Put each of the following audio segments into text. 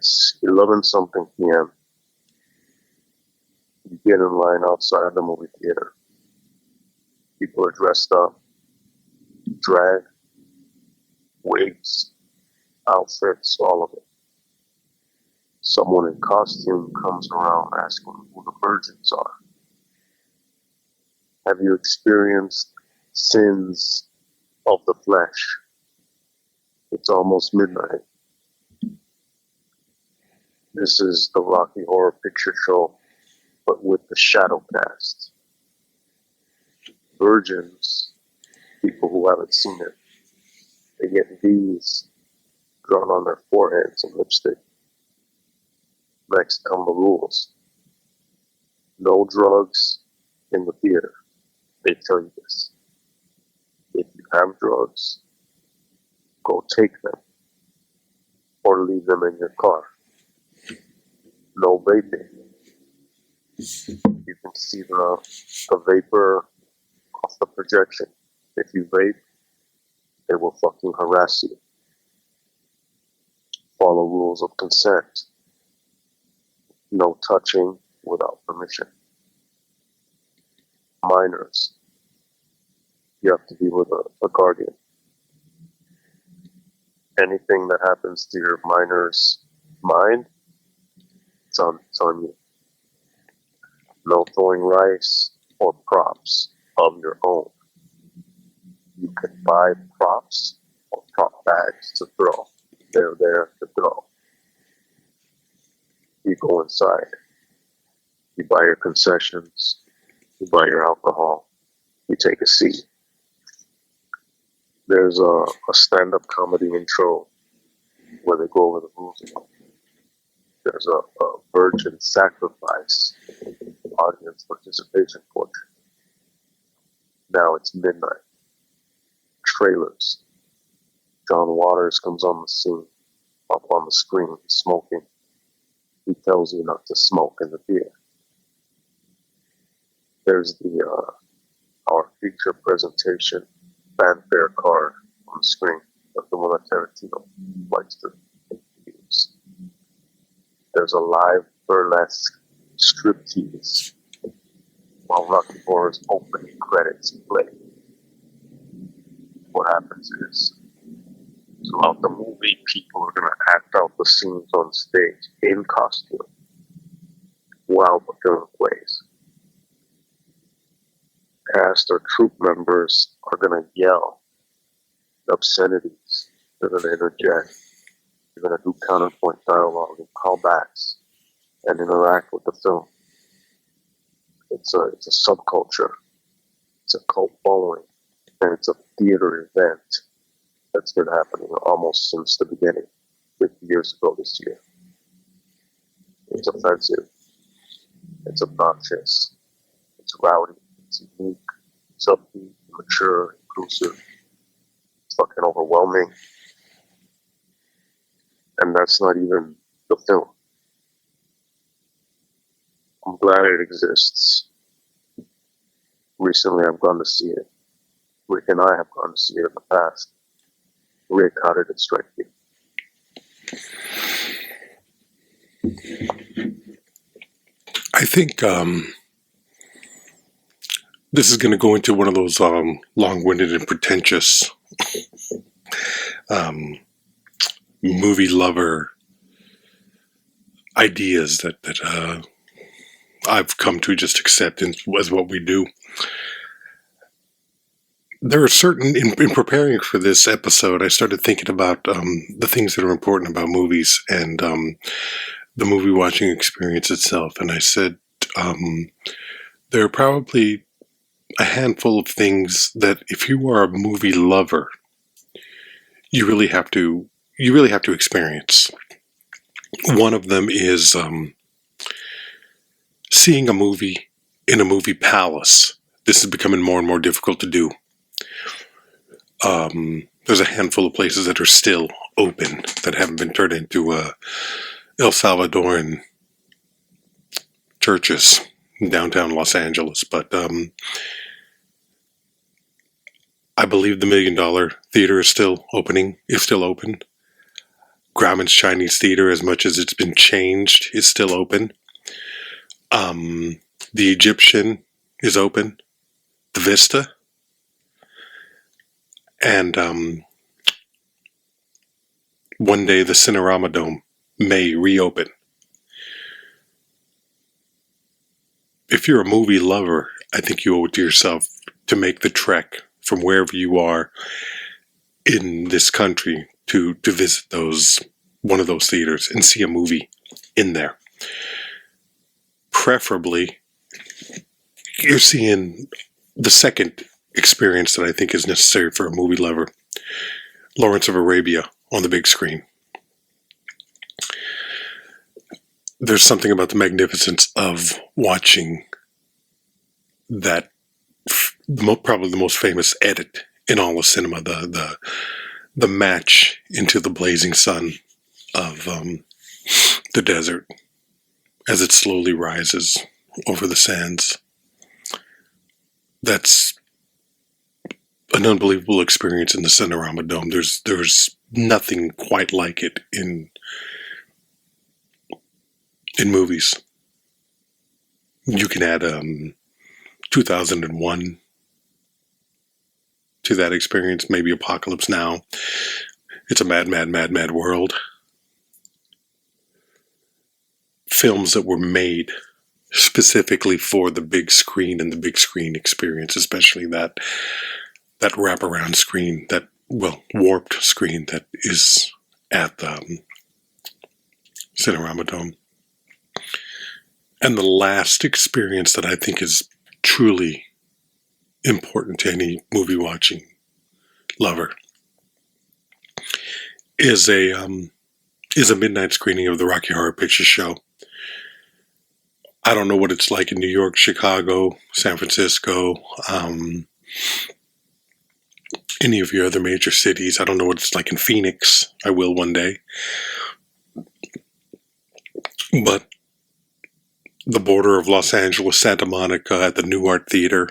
It's 11 something p.m. You get in line outside the movie theater. People are dressed up, drag, wigs, outfits, all of it. Someone in costume comes around asking who the virgins are. Have you experienced sins of the flesh? It's almost midnight. This is the Rocky Horror Picture Show, but with the shadow cast. Virgins, people who haven't seen it, they get V's drawn on their foreheads and lipstick. Next come the rules. No drugs in the theater. They tell you this. If you have drugs, go take them or leave them in your car. No vaping. You can see the vapor off the projection. If you vape, they will fucking harass you. Follow rules of consent. No touching without permission. Minors. You have to be with a guardian. Anything that happens to your minor's mind, it's on you. No throwing rice or props of your own. You can buy props or prop bags to throw. They're there to throw. You go inside. You buy your concessions. You buy your alcohol. You take a seat. There's a stand-up comedy intro where they go over the rules. There's a virgin sacrifice audience participation portion. Now it's midnight. Trailers. John Waters comes on the scene, up on the screen, smoking. He tells you not to smoke in the theater. There's our feature presentation fanfare card on the screen, like the one that Tarantino likes to use. There's a live burlesque striptease while Rocky Horror's opening credits play. What happens is, throughout the movie, people are going to act out the scenes on stage in costume while the film plays. Cast or troupe members are going to yell obscenities. They're going to interject. They're going to do counterpoint dialogue and callbacks and interact with the film. It's a subculture. It's a cult following. And it's a theater event that's been happening almost since the beginning, 50 years ago this year. It's offensive. It's obnoxious. It's rowdy. It's unique. It's upbeat, mature, inclusive. It's fucking overwhelming. And that's not even the film. I'm glad it exists. Recently I've gone to see it. Rick and I have gone to see it in the past. Rick, how did it strike you? I think this is going to go into one of those long-winded and pretentious movie lover ideas that I've come to just accept as what we do. There are certain, in preparing for this episode, I started thinking about the things that are important about movies and the movie watching experience itself. And I said, there are probably a handful of things that if you are a movie lover, you really have to experience. One of them is seeing a movie in a movie palace. This is becoming more and more difficult to do. There's a handful of places that are still open that haven't been turned into El Salvadoran churches in downtown Los Angeles. But I believe the $1 Million Theater is still open. Grauman's Chinese Theater, as much as it's been changed, is still open. The Egyptian is open. The Vista. And one day the Cinerama Dome may reopen. If you're a movie lover, I think you owe it to yourself to make the trek from wherever you are in this country to visit one of those theaters and see a movie in there. Preferably, you're seeing the second experience that I think is necessary for a movie lover, Lawrence of Arabia on the big screen. There's something about the magnificence of watching that, probably the most famous edit in all of cinema, the match into the blazing sun of the desert as it slowly rises over the sands. That's an unbelievable experience in the Cinerama Dome. There's nothing quite like it in movies. You can add 2001 to that experience, maybe Apocalypse Now. It's a mad, mad, mad, mad world. Films that were made specifically for the big screen and the big screen experience, especially that wraparound screen, that, warped screen that is at the Cinerama Dome. And the last experience that I think is truly important to any movie watching lover is a midnight screening of the Rocky Horror Picture Show. I don't know what it's like in New York, Chicago, San Francisco, any of your other major cities. I don't know what it's like in Phoenix. I will one day. But the border of Los Angeles, Santa Monica at the NuArt Theater,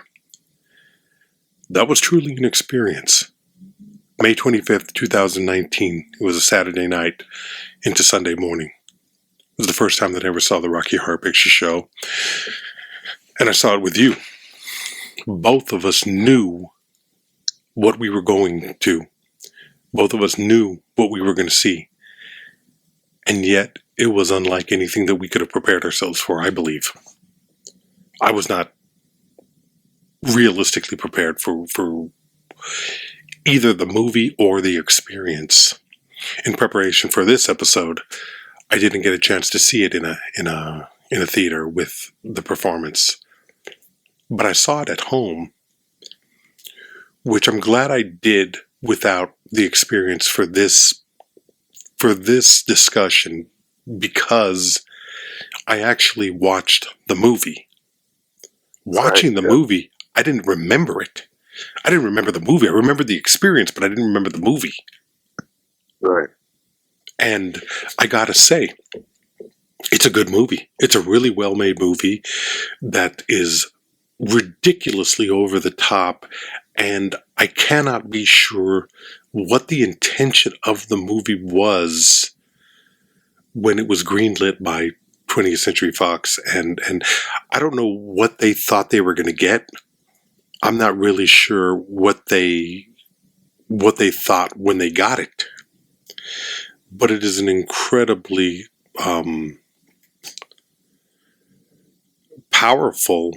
that was truly an experience. May 25th, 2019. It was a Saturday night into Sunday morning. It was the first time that I ever saw the Rocky Horror Picture Show. And I saw it with you. Both of us knew what we were going to. Both of us knew what we were going to see. And yet, it was unlike anything that we could have prepared ourselves for, I believe. I was not realistically prepared for either the movie or the experience. In preparation for this episode, I didn't get a chance to see it in a theater with the performance, but I saw it at home, which I'm glad I did without the experience for this discussion, because I actually watched the movie. Watching the movie, I didn't remember it. I didn't remember the movie. I remembered the experience, but I didn't remember the movie. Right. And I gotta say, it's a good movie. It's a really well-made movie that is ridiculously over the top, and I cannot be sure what the intention of the movie was when it was greenlit by 20th Century Fox, and I don't know what they thought they were going to get. I'm not really sure what they thought when they got it. But it is an incredibly powerful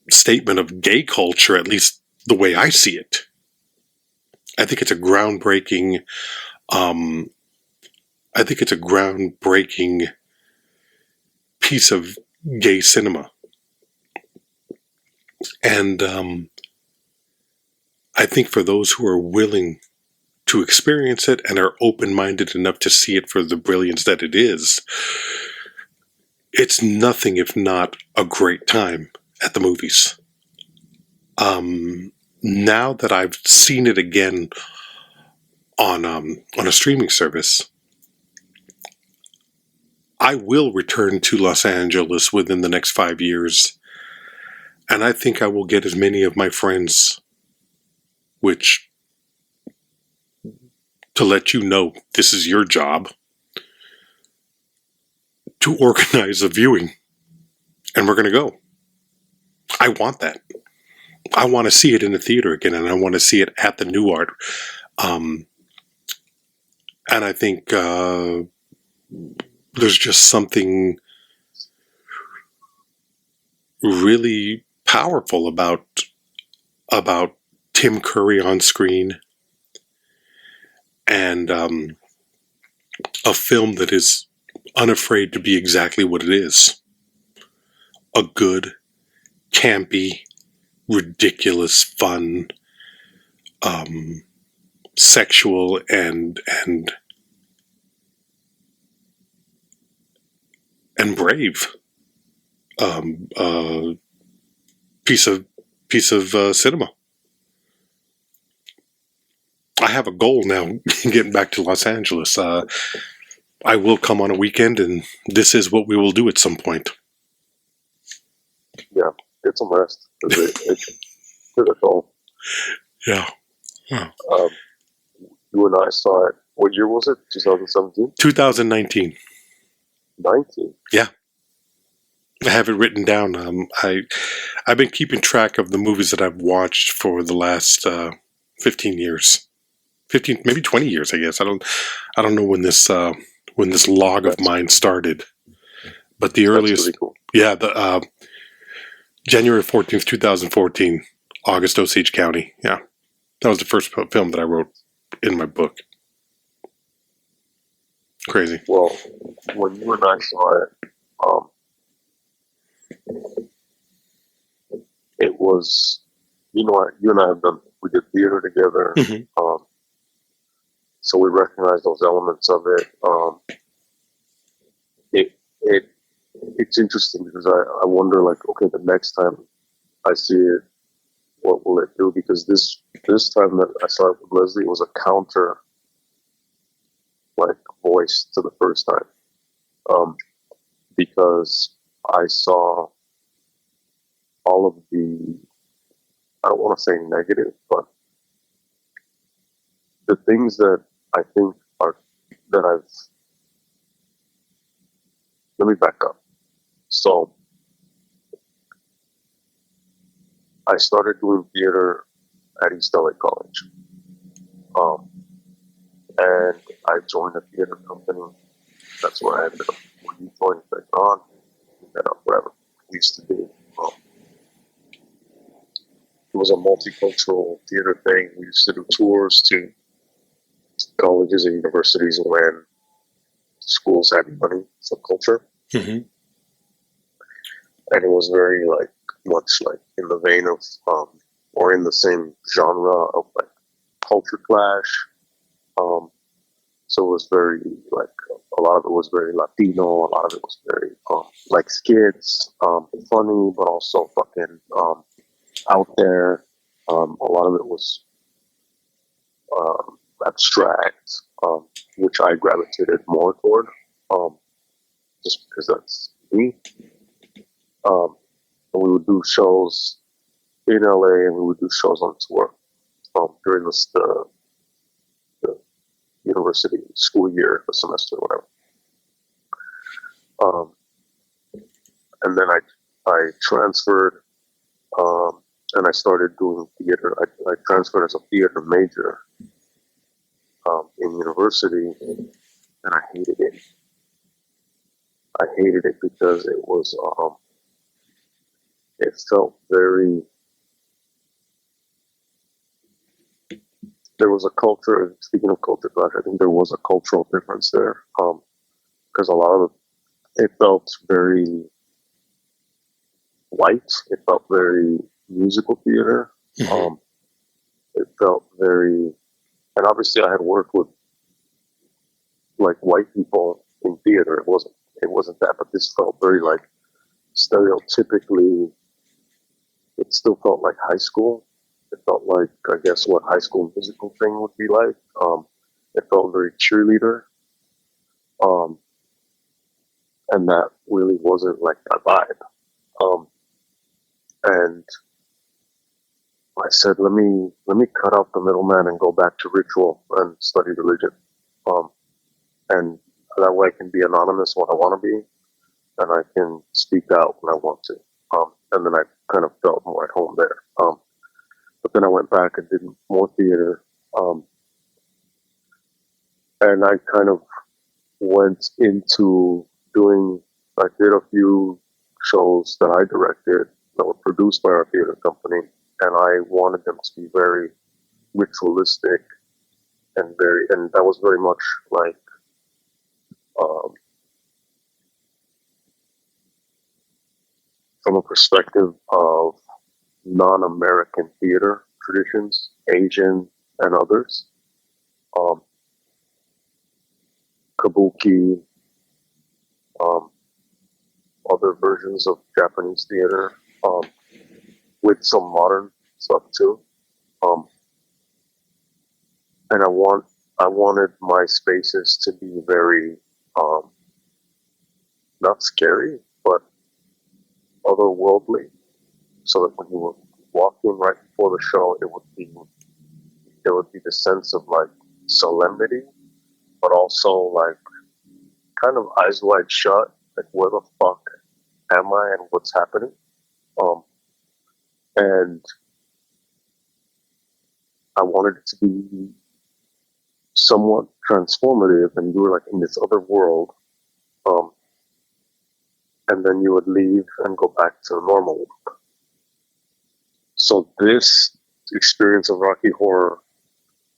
statement of gay culture, at least the way I see it. I think it's a groundbreaking piece of gay cinema. And I think for those who are willing to experience it and are open-minded enough to see it for the brilliance that it is, it's nothing if not a great time at the movies. Now that I've seen it again on a streaming service, I will return to Los Angeles within the next 5 years, and I think I will get as many of my friends, which to let you know this is your job to organize a viewing, and we're going to go. I want that. I want to see it in the theater again, and I want to see it at the NuArt. And I think there's just something really powerful about Tim Curry on screen, and a film that is unafraid to be exactly what it is. A good, campy, ridiculous, fun, sexual and brave piece of cinema. I have a goal now, getting back to Los Angeles. I will come on a weekend, and this is what we will do at some point. Yeah, get some rest. It's a goal. Yeah. Huh. You and I saw it. What year was it? 2017? 2019. 19? Yeah. I have it written down. I've been keeping track of the movies that I've watched for the last 15 years. 15, maybe 20 years, I guess. I don't know when this log of mine started. But the earliest, really cool. Yeah, the January 14th, 2014, August, Osage County. Yeah. That was the first film that I wrote in my book. Crazy. Well, when you and I saw it, it was, you and I we did theater together. Mm-hmm. So we recognized those elements of it. It's interesting because I wonder, like, okay, the next time I see it, what will it do? Because this time that I saw it with Leslie, it was a counter, like, voice to the first time. Because I saw all of the, I don't want to say negative, but the things that I think let me back up. So I started doing theater at East LA College. And I joined a theater company. That's where I ended up. When you joined later on, we met up wherever we used to be. It was a multicultural theater thing. We used to do tours to colleges and universities when schools had money for culture. Mm-hmm. And it was very, like, much like in the vein of, or in the same genre of, like, Culture Clash. So it was very, like, a lot of it was very Latino, a lot of it was very, like, skits, funny, but also fucking out there. A lot of it was abstract, which I gravitated more toward, just because that's me. And we would do shows in LA, and we would do shows on tour during the university school year, the semester, whatever. And then I transferred, and I started doing theater. I transferred as a theater major in university, and I hated it. I hated it because it was, it felt very, there was a culture, speaking of culture clash, I think there was a cultural difference there, because a lot of it felt very white, it felt very musical theater, Mm-hmm. it felt very, and obviously I had worked with, like, white people in theater, it wasn't that, but this felt very, like, stereotypically, it still felt like high school. It felt like, I guess, what high school musical thing would be like. It felt very cheerleader. And that really wasn't, like, my vibe. And I said, let me cut out the middleman and go back to ritual and study religion. And that way I can be anonymous when I want to be, and I can speak out when I want to. And then I kind of felt more at home there. But then I went back and did more theater. And I kind of went into I did a few shows that I directed that were produced by our theater company, and I wanted them to be very ritualistic and that was very much like, from a perspective of non-American theater traditions, Asian and others. Kabuki, other versions of Japanese theater, with some modern stuff too. And I wanted my spaces to be very, not scary, but otherworldly, so that when you were walking right before the show, there would be the sense of like solemnity, but also like kind of eyes wide shut, like where the fuck am I and what's happening? And I wanted it to be somewhat transformative, and you were like in this other world, and then you would leave and go back to the normal world. So this experience of Rocky Horror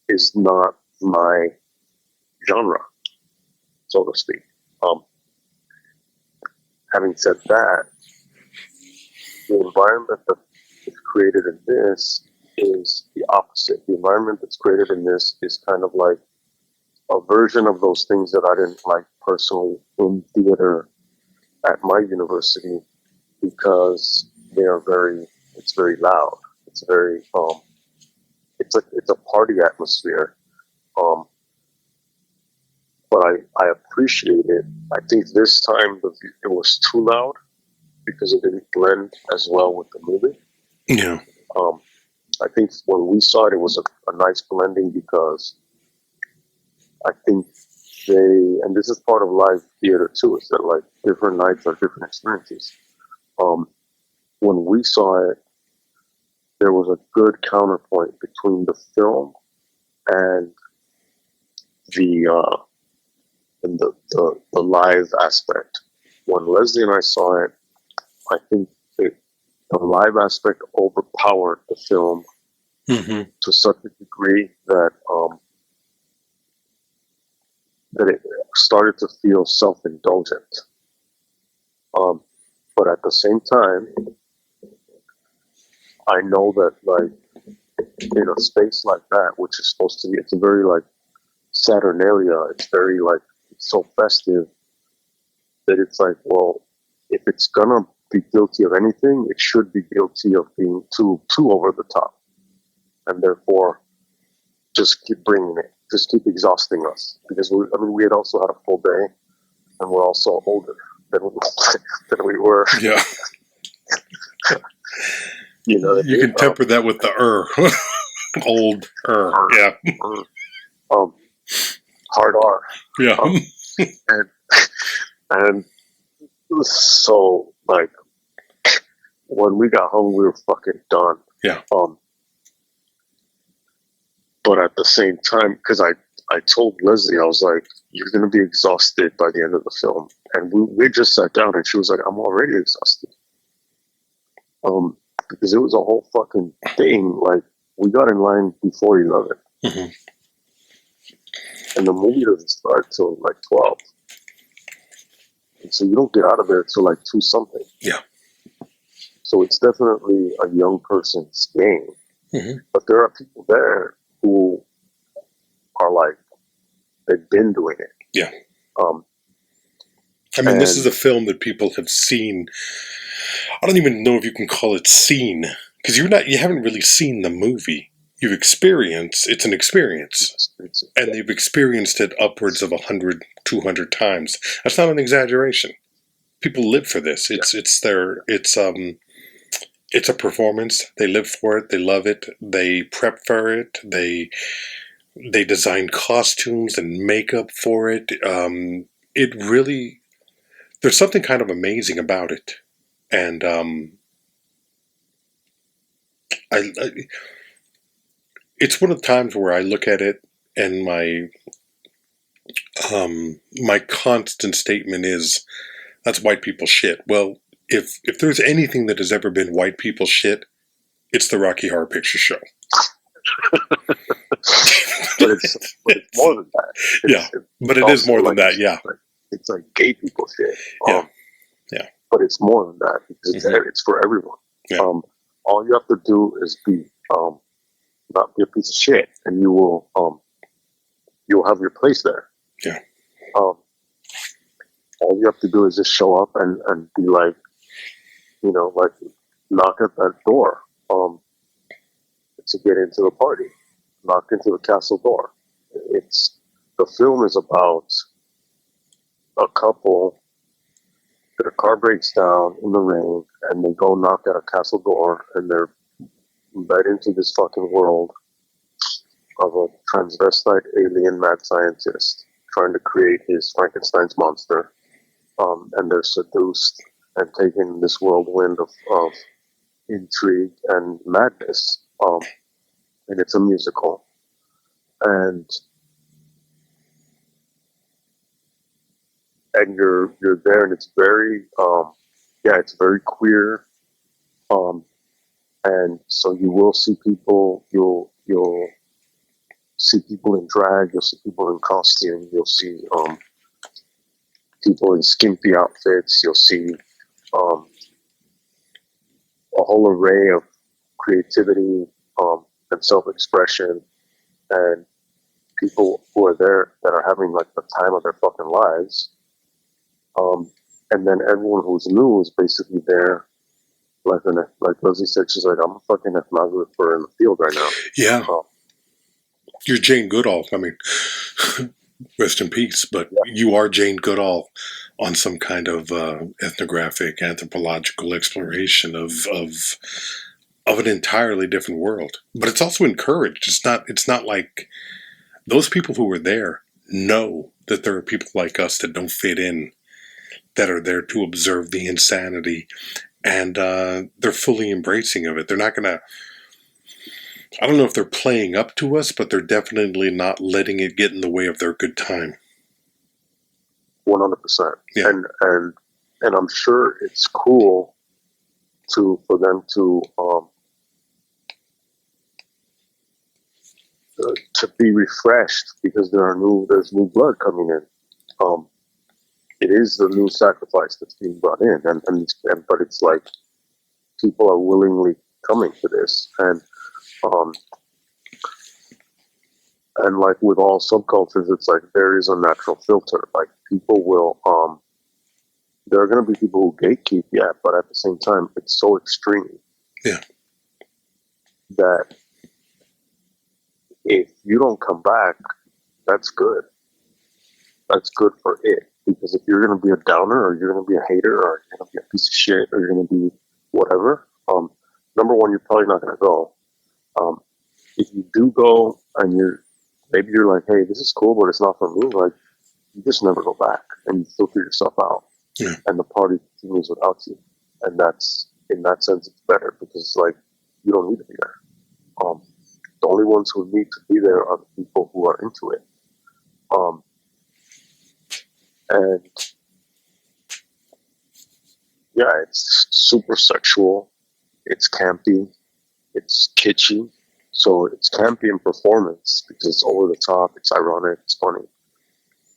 is not my genre, so to speak. Having said that, the environment that is created in this is the opposite. The environment that's created in this is kind of like a version of those things that I didn't like personally in theater at my university, because it's very loud. It's very, it's a party atmosphere. But I appreciate it. I think this time it was too loud because it didn't blend as well with the movie. Yeah. I think when we saw it, it was a nice blending, because I think and this is part of live theater too, is that like different nights are different experiences. When we saw it, there was a good counterpoint between the film and the live aspect. When Leslie and I saw it, I think the live aspect overpowered the film to such a degree that it started to feel self-indulgent. But at the same time, I know that like in a space like that, which is supposed to be, it's a very like Saturnalia, it's very like, it's so festive that it's like, well, if it's gonna be guilty of anything, it should be guilty of being too over the top, and therefore just keep bringing it, just keep exhausting us, because we had also had a full day, and we're also older than we were. Yeah. You know, you can temper that with the old yeah. Hard R. Yeah. And so like when we got home, we were fucking done. Yeah. But at the same time, because I told Leslie, I was like, you're going to be exhausted by the end of the film. And we just sat down, and she was like, I'm already exhausted. Because it was a whole fucking thing. Like, we got in line before 11. Mm-hmm. And the movie doesn't start till like 12. And so you don't get out of there till like 2 something. Yeah. So it's definitely a young person's game. Mm-hmm. But there are people there who are like, they've been doing it. Yeah. I mean, this is a film that people have seen. I don't even know if you can call it seen, because you haven't really seen the movie. You've experienced, it's an experience. And they've experienced it upwards of 100, 200 times. That's not an exaggeration. People live for this. It's it's a performance. They live for it. They love it. They prep for it. They design costumes and makeup for it. It really, there's something kind of amazing about it. And I it's one of the times where I look at it and my constant statement is, that's white people shit. Well, if there's anything that has ever been white people shit, it's the Rocky Horror Picture Show. but it's more than that. But it is more than that. Yeah, it's like gay people shit. Yeah. But it's more than that because it's for everyone. Yeah. All you have to do is be not be a piece of shit, and you will you'll have your place there. Yeah. All you have to do is just show up and be like, like knock at that door to get into the party. Knock into the castle door. The film is about a couple. Their car breaks down in the rain, and they go knock at a castle door, and they're led into this fucking world of a transvestite alien mad scientist trying to create his Frankenstein's monster, and they're seduced and taken this whirlwind of intrigue and madness, and it's a musical, and you're there, and it's very it's very queer, and so you will see people. You'll see people in drag. You'll see people in costume. You'll see people in skimpy outfits. You'll see a whole array of creativity and self-expression, and people who are there that are having like the time of their fucking lives. And then everyone who's new is basically there, like Leslie said, she's like, I'm a fucking ethnographer in the field right now. Yeah. You're Jane Goodall. I mean, rest in peace, but you are Jane Goodall on some kind of ethnographic, anthropological exploration of an entirely different world. But it's also encouraged. It's not like those people who were there know that there are people like us that don't fit in, that are there to observe the insanity, and they're fully embracing of it. They're not going to, I don't know if they're playing up to us, but they're definitely not letting it get in the way of their good time. 100%. Yeah. And I'm sure it's cool for them to be refreshed because there's new blood coming in. It is the new sacrifice that's being brought in, but it's like people are willingly coming to this, and like with all subcultures, it's like there is a natural filter. Like people will, there are going to be people who gatekeep, but at the same time, it's so extreme, that if you don't come back, that's good. That's good for it. Because if you're going to be a downer, or you're going to be a hater, or you're going to be a piece of shit, or you're going to be whatever, number one, you're probably not going to go. If you do go, and you're like, hey, this is cool, but it's not for me, like, you just never go back, and you filter yourself out, and the party continues without you. And that's, in that sense, it's better, because, like, you don't need to be there. The only ones who need to be there are the people who are into it. And it's super sexual, it's campy, it's kitschy. So it's campy in performance because it's over the top, it's ironic, it's funny.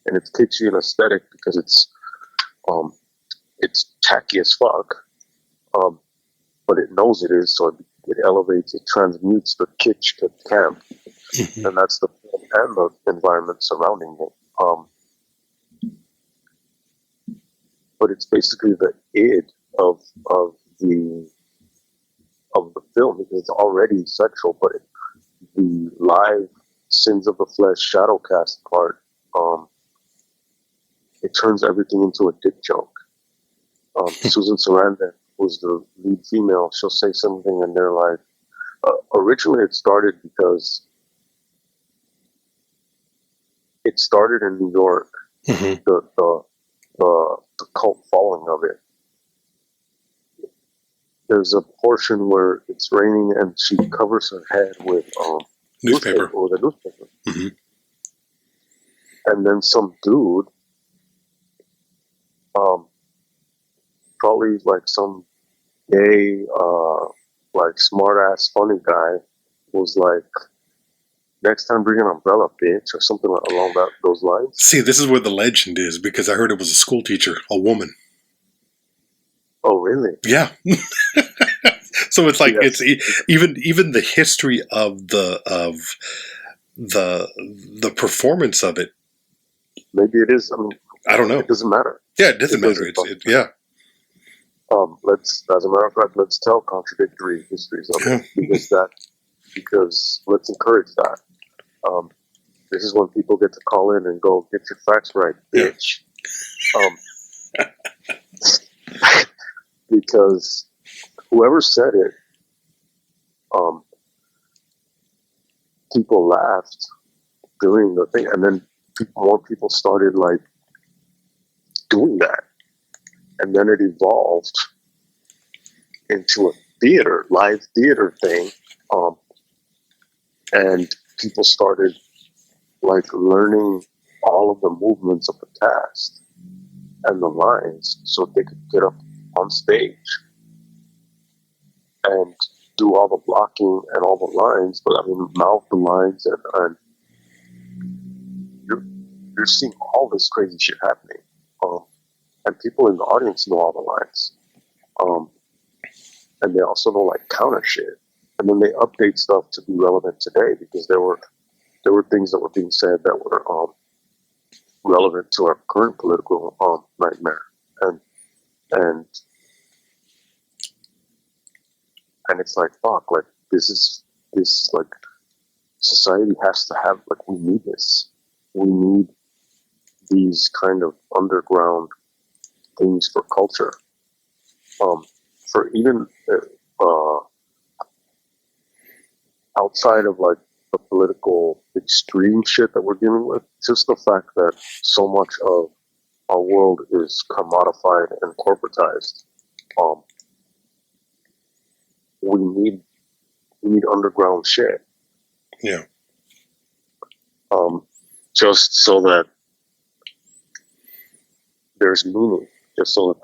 And it's kitschy in aesthetic because it's tacky as fuck. But it knows it is, so it elevates, it transmutes the kitsch to camp. Mm-hmm. And that's the film and the environment surrounding it. But it's basically the id of the film, because it's already sexual, but the live sins of the flesh shadow cast part, it turns everything into a dick joke. Susan Sarandon who's the lead female, she'll say something, and they're like, originally it started because it started in New York. Mm-hmm. The cult following of it. There's a portion where it's raining and she covers her head with Newspaper. with a newspaper. Mm-hmm. And then some dude, probably like some gay, like smart ass funny guy, was like, "Next time bring an umbrella, bitch," or something along those lines. See, this is where the legend is, because I heard it was a school teacher, a woman. Oh, really? Yeah. So it's like, Yes. it's even the history of the performance of it. Maybe it is. I mean, I don't know. It doesn't matter. Yeah, it doesn't matter. Yeah. As a matter of fact, let's tell contradictory histories of it, because let's encourage that. This is when people get to call in and go, "Get your facts right, bitch." Because whoever said it, people laughed doing the thing, and then more people started like doing that, and then it evolved into a live theater thing, and people started like learning all of the movements of the cast and the lines so they could get up on stage and do all the blocking and all the lines, but I mean, mouth the lines, and you're seeing all this crazy shit happening. And people in the audience know all the lines. And they also know like counter shit. And then they update stuff to be relevant today, because there were things that were being said that were relevant to our current political nightmare. And it's like, fuck, like this like society has to have, like, we need this. We need these kind of underground things for culture. For even outside of like the political extreme shit that we're dealing with, just the fact that so much of our world is commodified and corporatized. We need underground shit. Yeah. Just so that there's meaning, just so that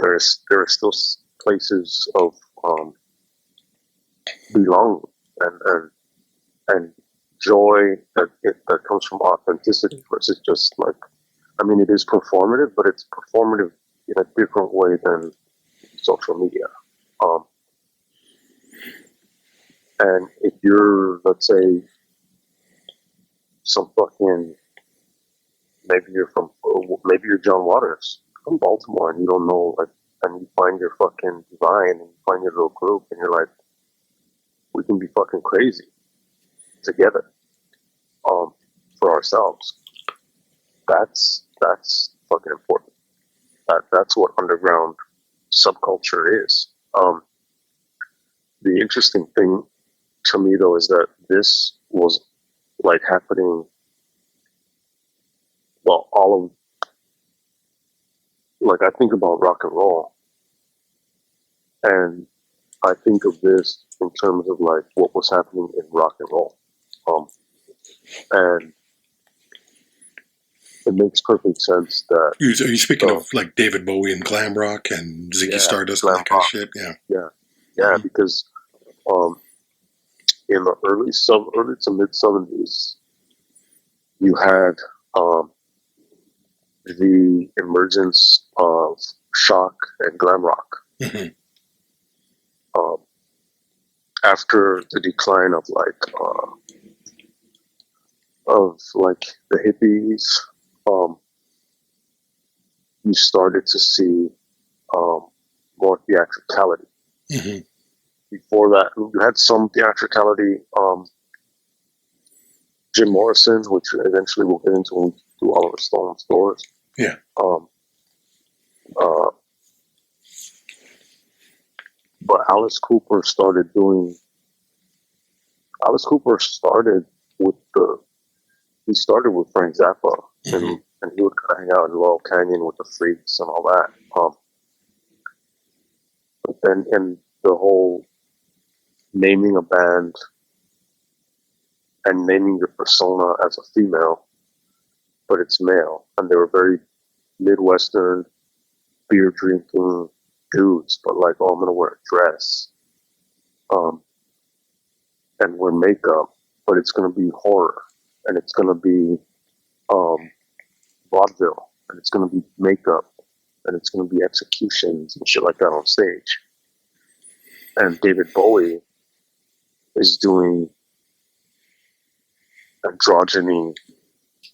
there are still places of belonging and joy that comes from authenticity versus just like, I mean, it is performative, but it's performative in a different way than social media. And if you're, let's say, some fucking, maybe you're John Waters from Baltimore, and you don't know, like, and you find your fucking divine, and you find your little group, and you're like, we can be fucking crazy together, for ourselves. That's fucking important. That's what underground subculture is. The interesting thing to me, though, is that this was like happening. Well, all of, like, I think about rock and roll, and I think of this in terms of like what was happening in rock and roll, and it makes perfect sense that. Are you speaking of like David Bowie and glam rock and Ziggy Stardust and that kind of shit? Yeah. Mm-hmm. Because in the early to mid 70s, you had the emergence of shock and glam rock. Mm-hmm. After the decline of the hippies, you started to see more theatricality. Mm-hmm. Before that, you had some theatricality. Jim Morrison, which eventually we'll get into when we do Oliver Stone stores. Yeah. But Alice Cooper started with he started with Frank Zappa, and he would kind of hang out in Laurel Canyon with the Freaks and all that. But then in the whole naming a band and naming your persona as a female, but it's male, and they were very Midwestern, beer drinking dudes, but like, oh, I'm gonna wear a dress, and wear makeup, but it's gonna be horror, and it's gonna be vaudeville, and it's gonna be makeup, and it's gonna be executions and shit like that on stage. And David Bowie is doing androgyny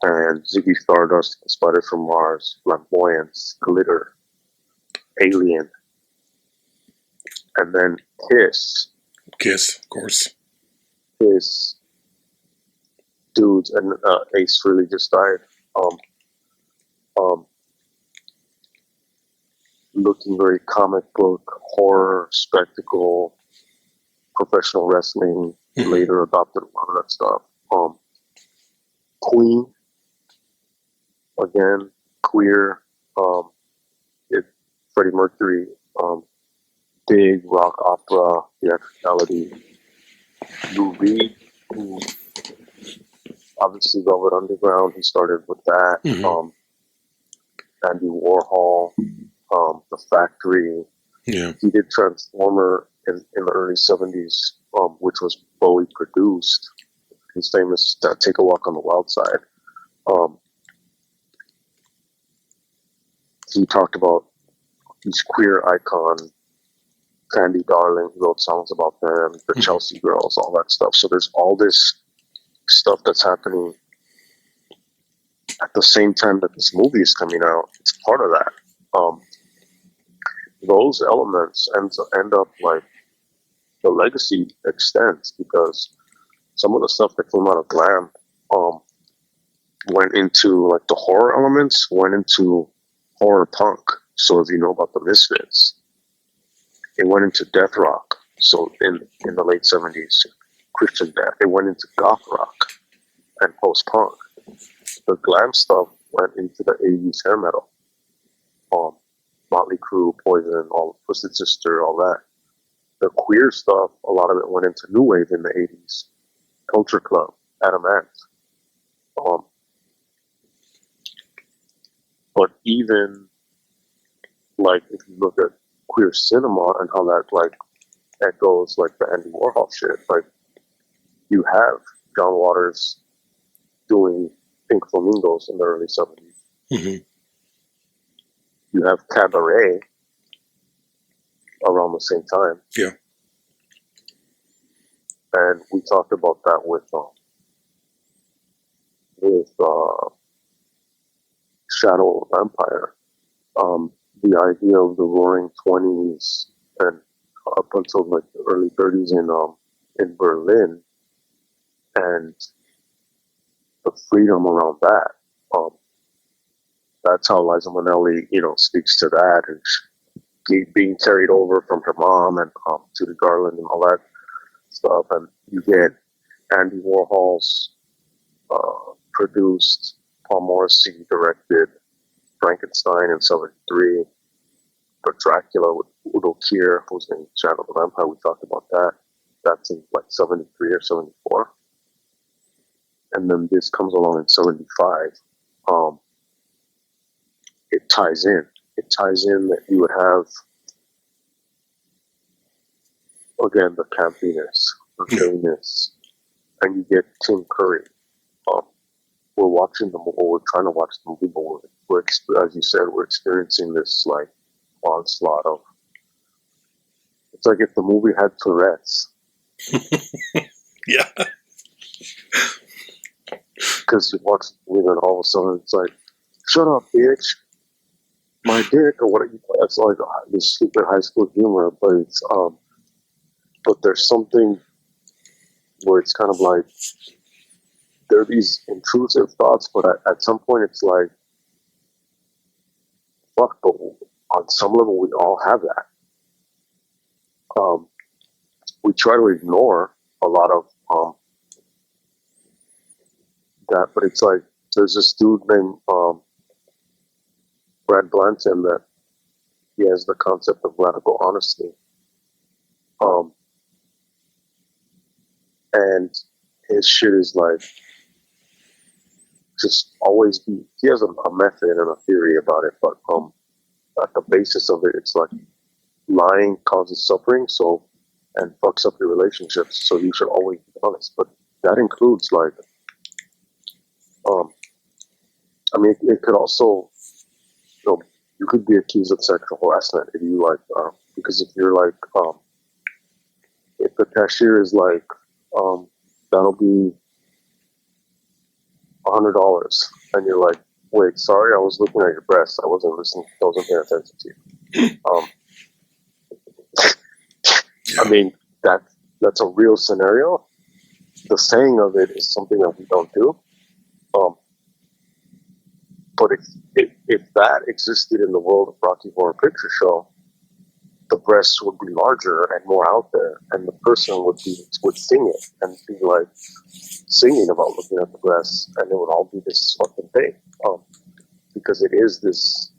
and Ziggy Stardust, Spider from Mars, flamboyance, glitter, alien, and then Kiss, of course. Kiss dudes, and Ace Frehley just died. Looking very comic book, horror, spectacle, professional wrestling. Later adopted a lot of that stuff. Queen, again, queer. Freddie Mercury, big rock opera, theatricality. Lou Reed, who obviously Velvet Underground, he started with that. Andy Warhol, The Factory. Yeah. He did Transformer in the early 70s, which was Bowie produced. He's famous Take a Walk on the Wild Side. He talked about these queer icon, Candy Darling, he wrote songs about them, the Chelsea Girls, all that stuff. So there's all this stuff that's happening at the same time that this movie is coming out. It's part of that. Those elements end up like the legacy extends, because some of the stuff that came out of glam went into like the horror elements, went into horror punk. So if you know about the Misfits, it went into death rock. So in the late 70s, Christian death, it went into goth rock and post punk. The glam stuff went into the 80s hair metal. Motley Crue, Poison, all Twisted Sister, all that. The queer stuff, a lot of it went into new wave in the 80s. Culture Club, Adam Ant. But even like if you look at queer cinema and how that like echoes like the Andy Warhol shit, like you have John Waters doing Pink Flamingos in the early 70s. You have Cabaret around the same time. Yeah. And we talked about that with Shadow of Empire. The idea of the Roaring 20s and up until like the early 30s in Berlin, and the freedom around that. That's how Liza Minnelli, speaks to that, and being carried over from her mom and Judy Garland and all that stuff. And you get Andy Warhol's produced, Paul Morrissey directed Frankenstein in 73, but Dracula with Udo Kier, who's in Shadow of the Vampire. We talked about that. That's in like 73 or 74. And then this comes along in 75. It ties in. It ties in that you would have, again, the campiness, the silliness, and you get Tim Curry. We're watching the movie, we're trying to watch the movie, but we're as you said, we're experiencing this like onslaught of. It's like if the movie had Tourette's. Yeah. Because you watch the movie and all of a sudden it's like, shut up, bitch. My dick, or what? It's like this stupid high school humor, but it's but there's something where it's kind of like there are these intrusive thoughts, but at some point it's like, fuck. But on some level, we all have that. we try to ignore a lot of that, but it's like there's this dude named Brad Blanton that he has the concept of radical honesty, and his shit is like just always be. He has a method and a theory about it, but at the basis of it, it's like lying causes suffering, and fucks up your relationships. So you should always be honest. But that includes like, I mean, it could also, you could be accused of sexual harassment if you like, because if you're like, if the cashier is like, that'll be $100, and you're like, wait, sorry, I was looking at your breasts. I wasn't listening. I wasn't paying attention to you. I mean, that's a real scenario. The saying of it is something that we don't do. But if that existed in the world of Rocky Horror Picture Show, the breasts would be larger and more out there, and the person would sing it and be like singing about looking at the breasts, and it would all be this fucking thing, because it is this.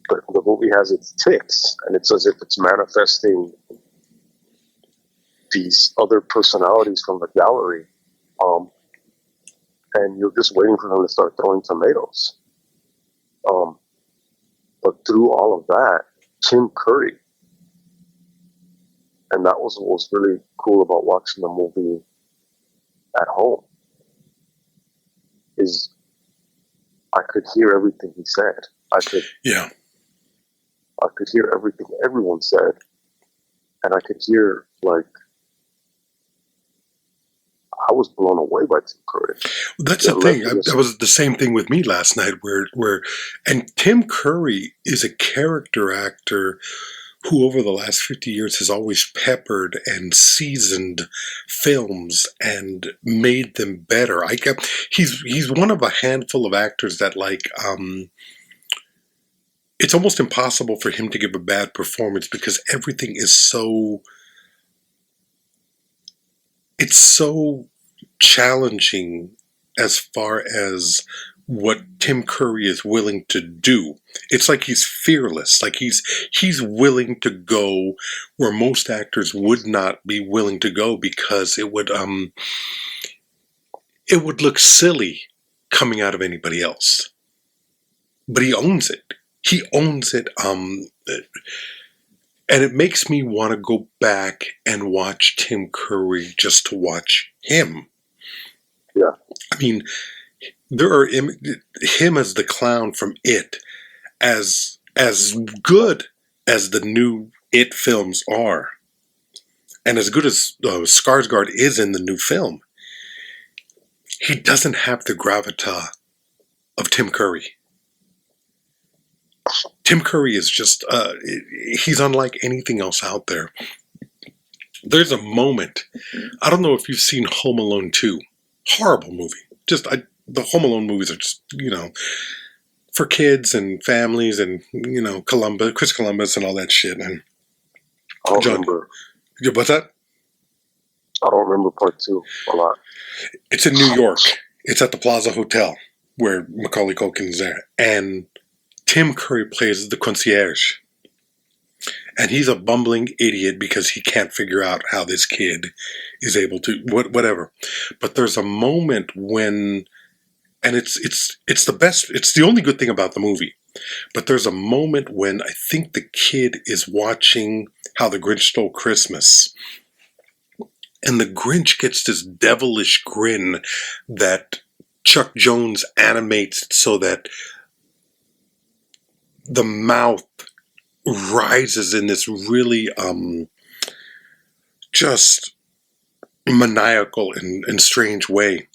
But the movie has its ticks, and it's as if it's manifesting these other personalities from the gallery, and you're just waiting for them to start throwing tomatoes. But through all of that, Tim Curry, and that was what was really cool about watching the movie at home, is I could hear everything he said. I could hear everything everyone said, and I could hear, like, I was blown away by Tim Curry. That's the thing. That was the same thing with me last night, and Tim Curry is a character actor who over the last 50 years has always peppered and seasoned films and made them better. He's one of a handful of actors that, like, it's almost impossible for him to give a bad performance because everything is so challenging as far as what Tim Curry is willing to do. It's like he's fearless. Like he's willing to go where most actors would not be willing to go because it would look silly coming out of anybody else. But he owns it. He owns it. And it makes me want to go back and watch Tim Curry just to watch him. Yeah. I mean, there are him as the clown from It, as good as the new It films are, and as good as Skarsgård is in the new film, he doesn't have the gravitas of Tim Curry. Tim Curry is just, he's unlike anything else out there. There's a moment, I don't know if you've seen Home Alone 2. Horrible movie. The Home Alone movies are just, for kids and families and, Chris Columbus and all that shit. And I don't remember. What's that? I don't remember part 2 a lot. It's in New York. It's at the Plaza Hotel where Macaulay Culkin is there. And Tim Curry plays the concierge. And he's a bumbling idiot because he can't figure out how this kid is able to, whatever. But there's a moment when, and it's the best, it's the only good thing about the movie. But there's a moment when I think the kid is watching How the Grinch Stole Christmas. And the Grinch gets this devilish grin that Chuck Jones animates so that the mouth rises in this really just maniacal and strange way.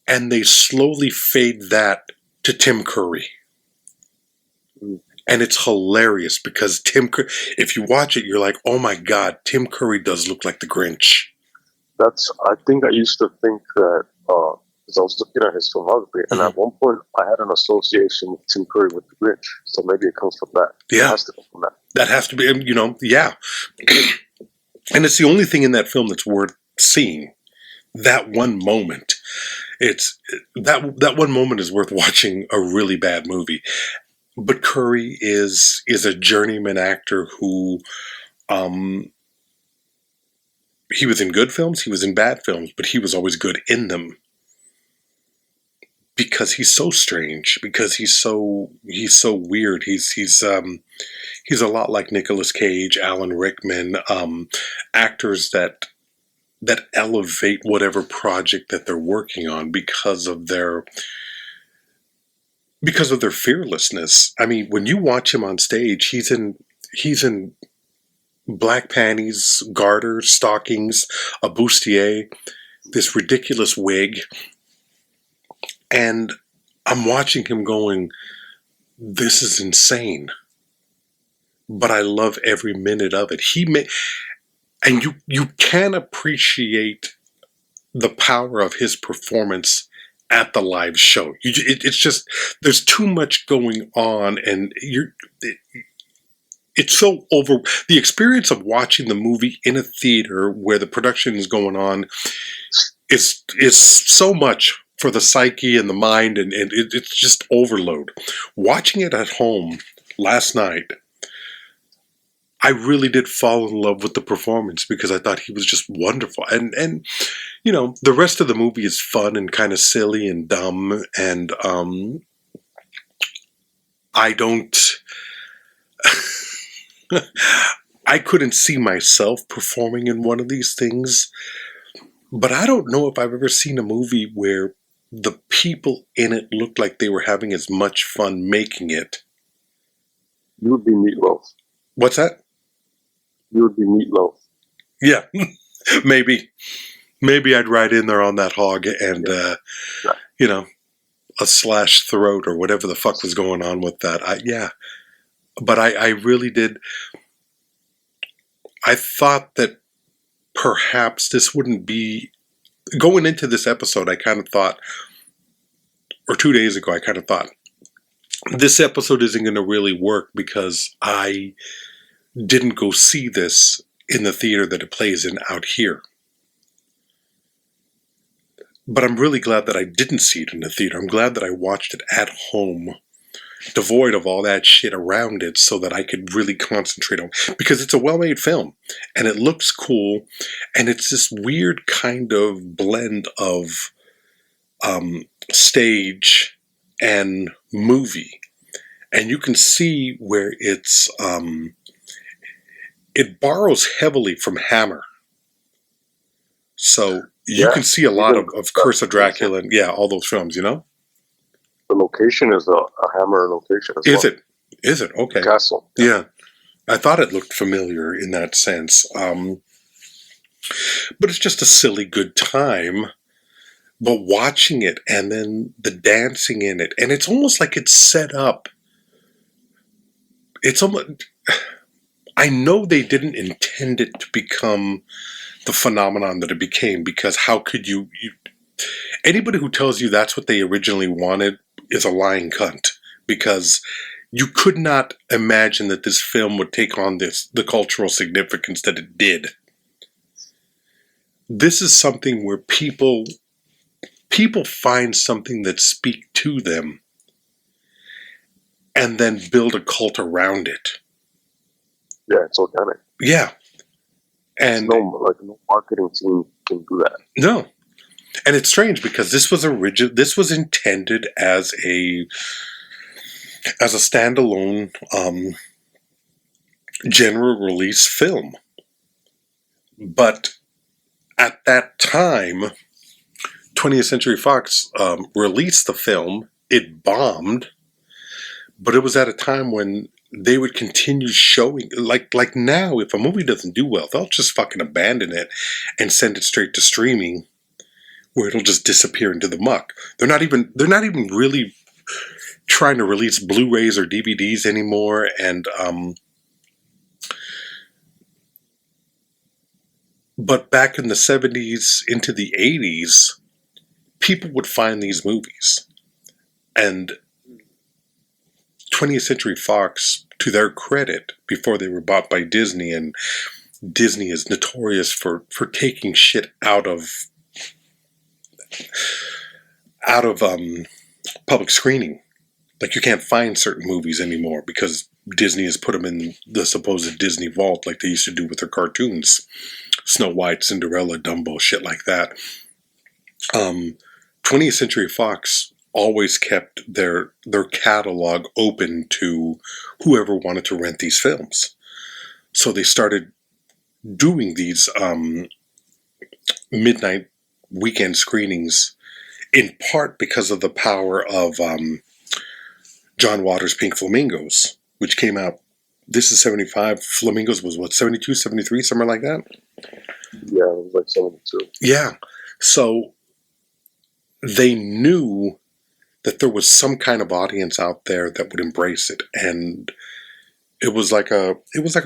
And they slowly fade that to Tim Curry. And it's hilarious because if you watch it, you're like, oh my God, Tim Curry does look like the Grinch. I think I used to think that, because I was looking at his filmography, and at one point I had an association with Tim Curry with the Grinch, so maybe it comes from that. Yeah. It has to come from that. That has to be, yeah. And it's the only thing in that film that's worth seeing. That one moment. It's that one moment is worth watching a really bad movie. But Curry is a journeyman actor who, he was in good films, he was in bad films, but he was always good in them. Because he's so strange, because he's so weird. He's a lot like Nicolas Cage, Alan Rickman, actors that elevate whatever project that they're working on because of their fearlessness. I mean, when you watch him on stage, he's in black panties, garters, stockings, a bustier, this ridiculous wig, and I'm watching him going, this is insane, but I love every minute of it. And you can appreciate the power of his performance at the live show. It's just, there's too much going on, and it's so over. The experience of watching the movie in a theater where the production is going on is so much for the psyche and the mind, and it's just overload. Watching it at home last night, I really did fall in love with the performance because I thought he was just wonderful. And the rest of the movie is fun and kind of silly and dumb. And I don't... I couldn't see myself performing in one of these things. But I don't know if I've ever seen a movie where the people in it looked like they were having as much fun making it. You would be Meatloaf. What's that? You would be Meatloaf. Yeah, maybe I'd ride in there on that hog and, a slash throat or whatever the fuck was going on with that. But I really did. I thought that perhaps this wouldn't be, going into this episode, I kind of thought, or 2 days ago, I kind of thought, this episode isn't going to really work because I didn't go see this in the theater that it plays in out here. But I'm really glad that I didn't see it in the theater. I'm glad that I watched it at home, devoid of all that shit around it, so that I could really concentrate on, because it's a well-made film and it looks cool, and it's this weird kind of blend of stage and movie, and you can see where it's it borrows heavily from Hammer, so you can see a lot of Curse of Dracula and all those films, The location is a Hammer location as well. Is it? Okay. Castle. Yeah. I thought it looked familiar in that sense. But it's just a silly good time. But watching it and then the dancing in it, and it's almost like it's set up. It's almost, I know they didn't intend it to become the phenomenon that it became, because how could you anybody who tells you that's what they originally wanted is a lying cunt, because you could not imagine that this film would take on the cultural significance that it did. This is something where people find something that speaks to them and then build a cult around it. Yeah, it's organic. Yeah. And no marketing team can do that. No. And it's strange because this was intended as a standalone general release film. But at that time, 20th Century Fox released the film. It bombed, but it was at a time when they would continue showing, like now, if a movie doesn't do well, they'll just fucking abandon it and send it straight to streaming, where it'll just disappear into the muck. They're not even really trying to release Blu-rays or DVDs anymore, and but back in the 70s into the 80s, people would find these movies, and 20th Century Fox to their credit, before they were bought by Disney, and Disney is notorious for taking shit out of public screening. Like, you can't find certain movies anymore because Disney has put them in the supposed Disney vault, like they used to do with their cartoons. Snow White, Cinderella, Dumbo, shit like that. 20th Century Fox always kept their catalog open to whoever wanted to rent these films. So they started doing these midnight weekend screenings, in part because of the power of John Waters' Pink Flamingos, which came out, this is 75, Flamingos was what, 72, 73, somewhere like that? Yeah, it was like 72. Yeah. So they knew that there was some kind of audience out there that would embrace it, and it was like a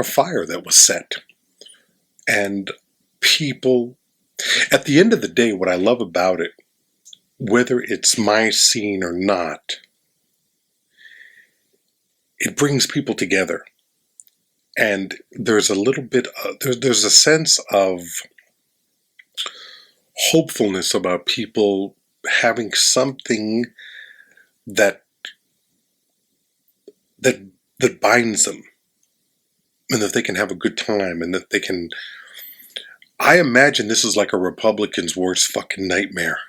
fire that was set. And people, at the end of the day, what I love about it, whether it's my scene or not, it brings people together. And there's a little bit, there's a sense of hopefulness about people having something that binds them, and that they can have a good time, and that they can, I imagine this is like a Republican's worst fucking nightmare.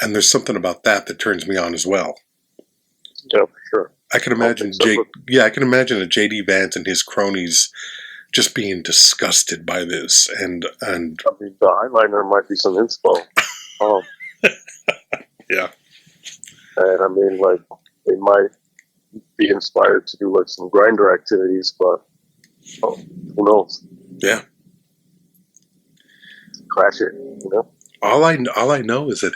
And there's something about that turns me on as well. Yeah, for sure. I can imagine I can imagine a J.D. Vance and his cronies just being disgusted by this, and I mean, the eyeliner might be some inspo. Yeah. And I mean, like, they might be inspired to do like some grinder activities, but who knows? Yeah. Crash it, you know. All I know is that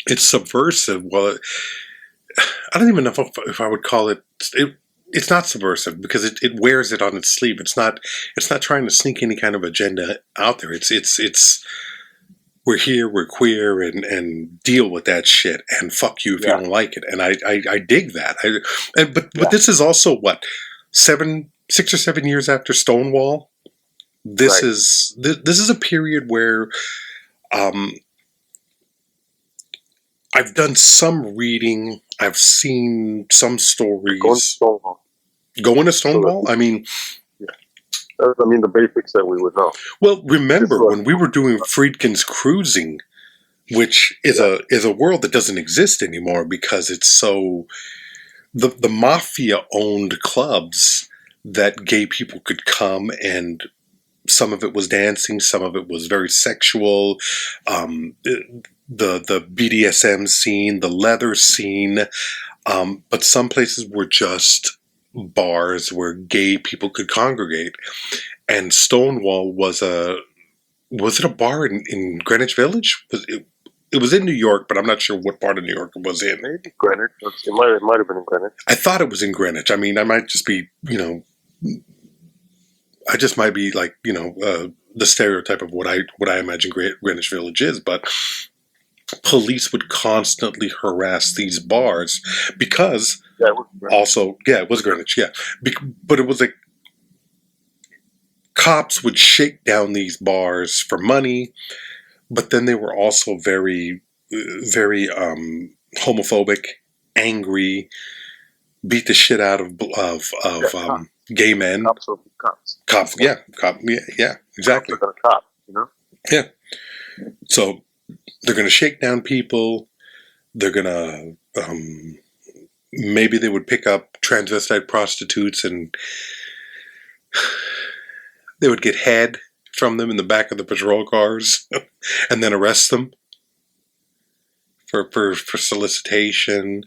it's subversive. Well, I don't even know if I would call it. It's not subversive because it wears it on its sleeve. It's not trying to sneak any kind of agenda out there. It's we're here, we're queer, and deal with that shit, and fuck you if you don't like it. And I dig that. But this is also what, 6 or 7 years after Stonewall. This is a period where I've done some reading. I've seen some stories. Going to Stonewall? I mean, the basics that we would know. Well, remember when we were doing Friedkin's Cruising, which is a world that doesn't exist anymore because it's so, the mafia owned clubs that gay people could come, and some of it was dancing, some of it was very sexual. The BDSM scene, the leather scene, but some places were just bars where gay people could congregate. And Stonewall was it a bar in Greenwich Village? It was in New York, but I'm not sure what part of New York it was in. Maybe Greenwich. It might have been in Greenwich. I thought it was in Greenwich. I mean, I might just be, I just might be like, the stereotype of what I imagine Greenwich Village is, but police would constantly harass these bars because it was Greenwich, yeah. But it was like cops would shake down these bars for money, but then they were also very, very homophobic, angry, beat the shit out of gay men. Cops will be cops. Cops, yeah, exactly. Cops are gonna cop, Yeah. So they're going to shake down people. They're going to, maybe they would pick up transvestite prostitutes and they would get head from them in the back of the patrol cars and then arrest them for solicitation.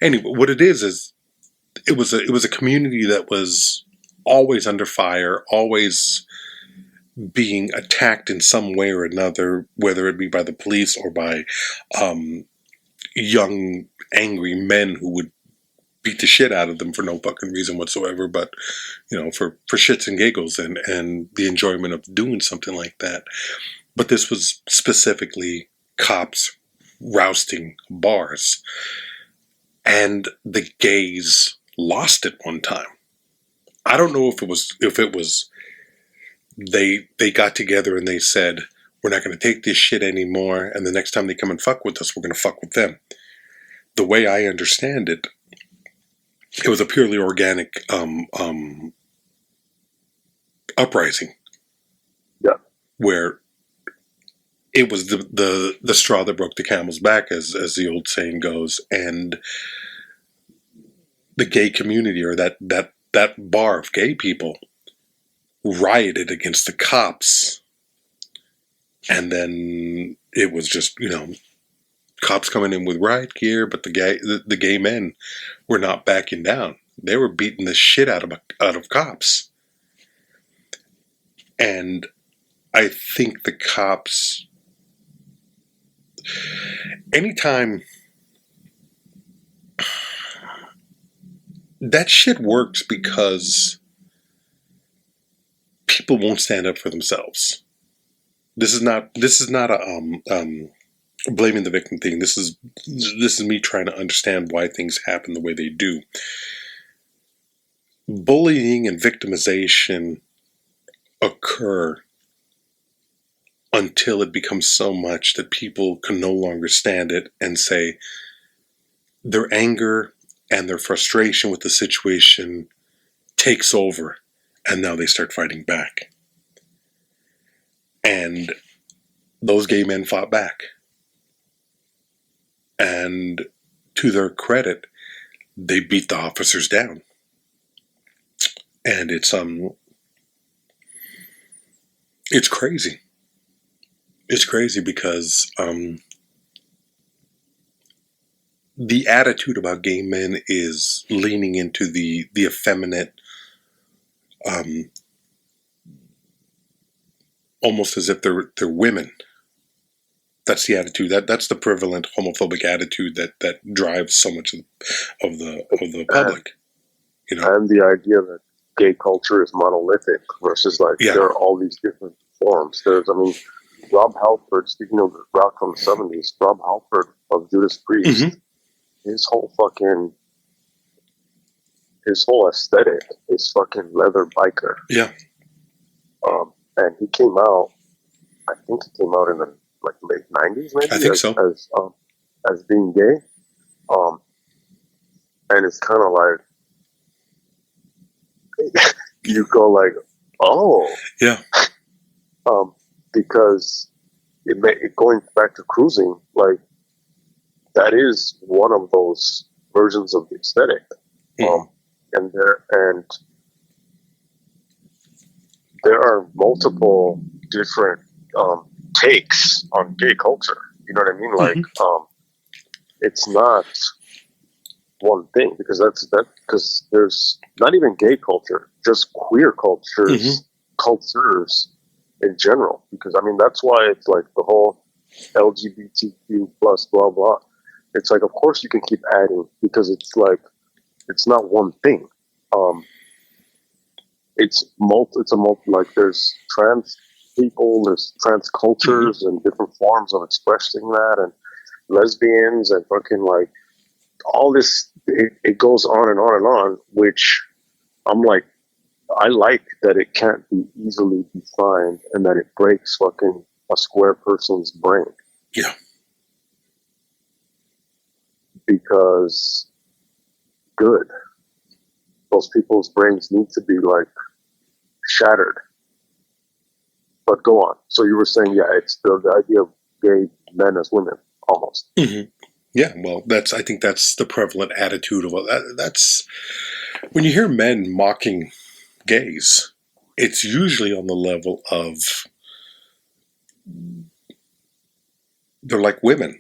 Anyway, what it is it was a community that was always under fire, always being attacked in some way or another, whether it be by the police or by young, angry men who would beat the shit out of them for no fucking reason whatsoever, but, for shits and giggles and the enjoyment of doing something like that. But this was specifically cops rousting bars. and the gays lost it one time. I don't know if it was they got together and they said, we're not going to take this shit anymore, and the next time they come and fuck with us, we're going to fuck with them. The way I understand it, it was a purely organic uprising. Yeah. Where it was the straw that broke the camel's back, as the old saying goes, and the gay community, or that bar of gay people, rioted against the cops. And then it was just, cops coming in with riot gear, but the gay men were not backing down. They were beating the shit out of cops. And I think the cops, anytime that shit works, because people won't stand up for themselves. This is not a blaming the victim thing. This is me trying to understand why things happen the way they do. Bullying and victimization occur until it becomes so much that people can no longer stand it and say their anger and their frustration with the situation takes over, and now they start fighting back. And those gay men fought back. And to their credit, they beat the officers down. And it's crazy. It's crazy because the attitude about gay men is leaning into the effeminate, almost as if they're women. That's the attitude. That's the prevalent homophobic attitude that drives so much of the public. And the idea that gay culture is monolithic versus there are all these different forms. Rob Halford, speaking of rock from the 70s, Rob Halford of Judas Priest, his whole aesthetic is fucking leather biker. Yeah. And he came out, I think he came out in the late 90s, maybe? I think so. As being gay. And it's kind of like, you go like, oh. Yeah. Because going back to cruising, that is one of those versions of the aesthetic. And there are multiple different takes on gay culture. You know what I mean? It's not one thing, because because there's not even gay culture, just queer cultures, cultures in general. Because that's why it's the whole LGBTQ plus blah blah. It's of course you can keep adding, because it's not one thing. It's a multi, there's trans people, there's trans cultures and different forms of expressing that, and lesbians and fucking all this. It goes on and on and on, which I'm I like that it can't be easily defined and that it breaks fucking a square person's brain. Yeah. Because those people's brains need to be shattered. But go on. So you were saying, it's the idea of gay men as women, almost. Yeah, well, I think that's the prevalent attitude of that's when you hear men mocking gays, it's usually on the level of they're like women.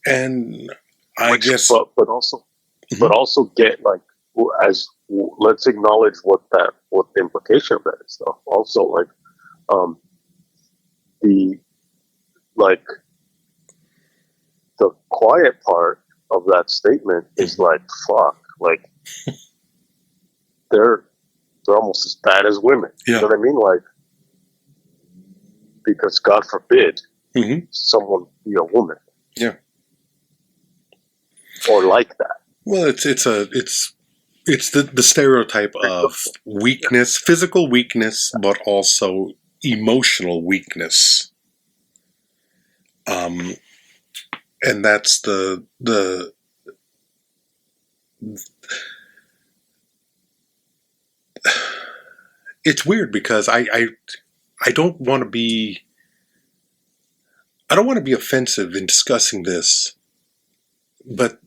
And but also get let's acknowledge what the implication of that is, though. Also, the quiet part of that statement is fuck, they're almost as bad as women. Yeah. You know what I mean? Because God forbid someone be a woman. Yeah. or like that. Well, it's the stereotype of weakness, physical weakness, but also emotional weakness. And that's the it's weird because I don't want to be offensive in discussing this, but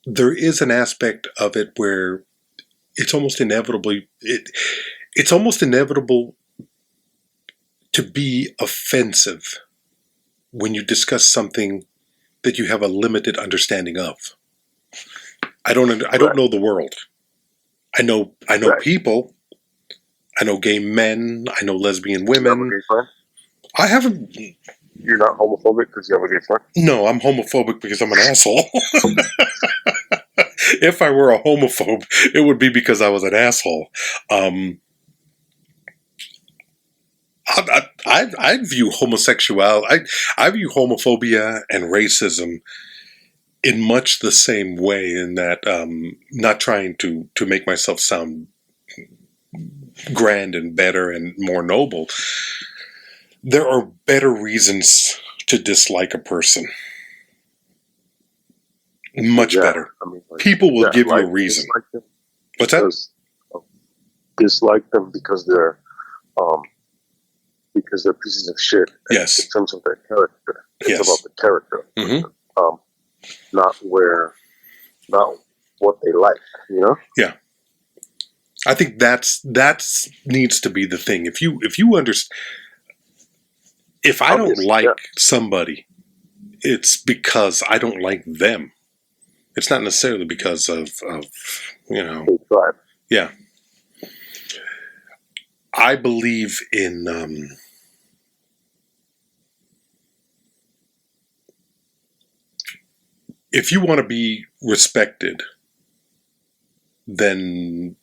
there is an aspect of it where it's almost it's almost inevitable to be offensive when you discuss something that you have a limited understanding of. I don't know the world. I know Right. people. I know gay men. I know lesbian women. You have a gay friend? I haven't. You're not homophobic because you have a gay friend? No, I'm homophobic because I'm an asshole. If I were a homophobe, it would be because I was an asshole. I view homosexuality, I view homophobia and racism in much the same way, in that not trying to make myself sound grand and better and more noble. There are better reasons to dislike a person. Much better. I mean, like, people will give you a reason. What's that? Dislike them because they're pieces of shit. Yes. In terms of their character. It's Yes. about the character. Mm-hmm. Not what they like, you know? Yeah. I think that's needs to be the thing. If you understand, if I don't like somebody, it's because I don't like them. It's not necessarily because of yeah. I believe in if you want to be respected, then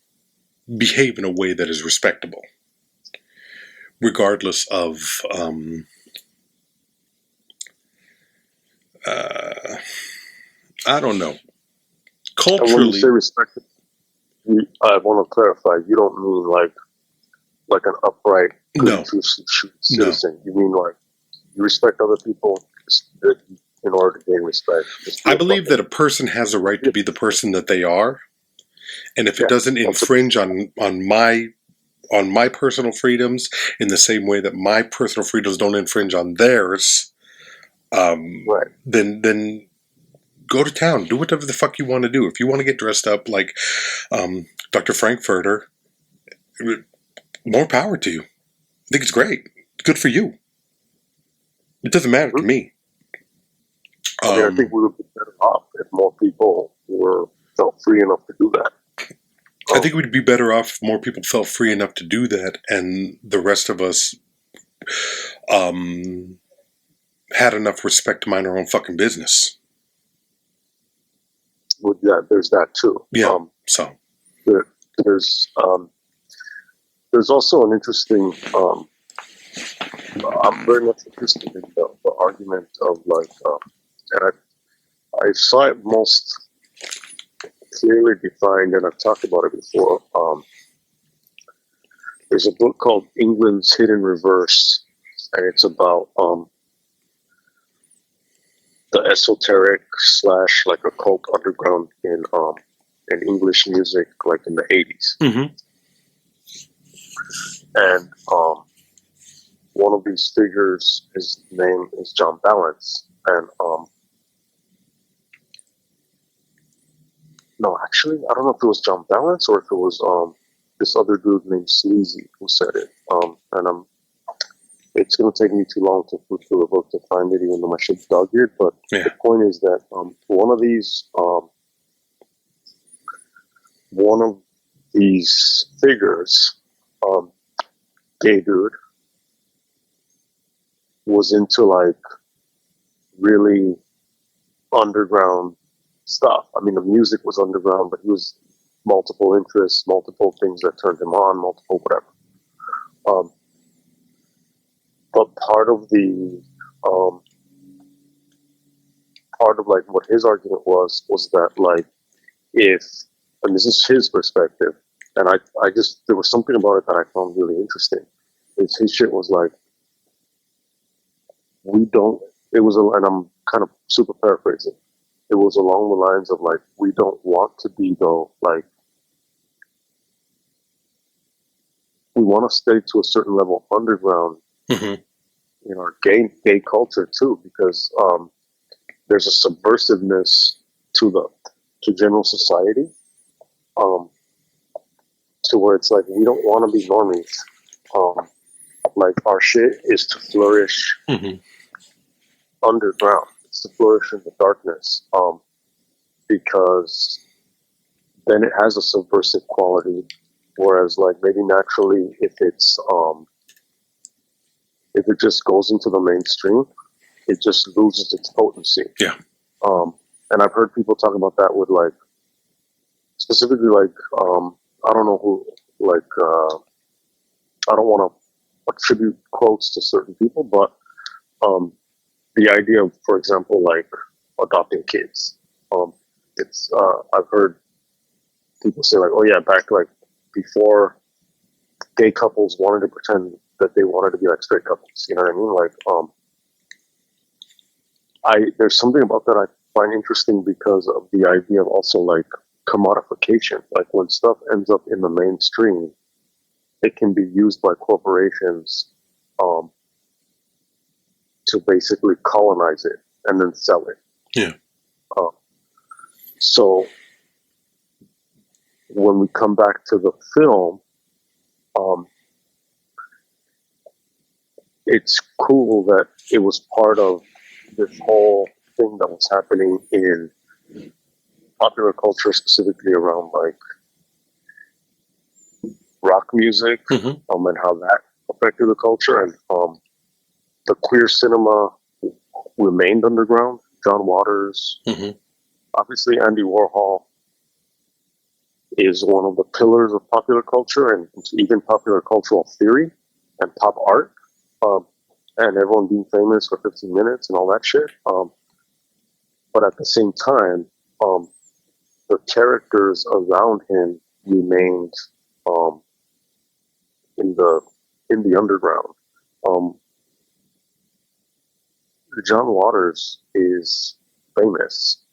behave in a way that is respectable, regardless of I don't know. Culturally, and when you say respectable, I want to clarify. You don't mean like an upright, good citizen. No. You mean like you respect other people in order to gain respect. I believe that a person has a right to be the person that they are, and if it doesn't infringe on my personal freedoms in the same way that my personal freedoms don't infringe on theirs, then go to town. Do whatever the fuck you want to do. If you want to get dressed up like Dr. Frank-N-Furter, more power to you. I think it's great. Good for you. It doesn't matter to me. I think we would be better off if more people felt free enough to do that. I think we'd be better off if more people felt free enough to do that, and the rest of us had enough respect to mind our own fucking business. Well, yeah, there's that too. Yeah. There's also an interesting. I'm very much interested in the argument of and I saw it most clearly defined, and I've talked about it before. There's a book called England's Hidden Reverse, and it's about the esoteric / like occult underground in English music, like in the 80s. Mm-hmm. And one of these figures, his name is John Balance, and no, actually, I don't know if it was John Balance or if it was this other dude named Sleazy who said it. And it's going to take me too long to flip through the book to find it, even though my shit's dog-eared. But the point is that one of these figures, gay dude, was into like really underground stuff. I mean, the music was underground, but he was multiple interests, multiple things that turned him on, multiple whatever. But part of the part of like what his argument was that like if, and this is his perspective, and I just, there was something about it that I found really interesting. Is his shit was like, we don't, it was, and I'm kind of super paraphrasing. It was along the lines of like, we don't want to be though, like, we want to stay to a certain level underground in our gay culture too, because there's a subversiveness to general society, to where it's like we don't want to be normies. Like our shit is to flourish underground. It's to flourish in the darkness, because then it has a subversive quality. Whereas, like maybe naturally, if it just goes into the mainstream, it just loses its potency. Yeah. And I've heard people talk about that with like, specifically like, I don't know who, like, I don't want to attribute quotes to certain people, but the idea of, for example, like adopting kids. It's I've heard people say like, oh yeah, back like before gay couples wanted to pretend that they wanted to be like straight couples. You know what I mean? Like, there's something about that I find interesting because of the idea of also like commodification. Like when stuff ends up in the mainstream, it can be used by corporations to basically colonize it and then sell it. Yeah. So when we come back to the film, it's cool that it was part of this whole thing that was happening in popular culture, specifically around like rock music, and how that affected the culture. And the queer cinema remained underground. John Waters, obviously Andy Warhol is one of the pillars of popular culture and even popular cultural theory and pop art. And everyone being famous for 15 minutes and all that shit. But at the same time, the characters around him remained in the underground. John Waters is famous,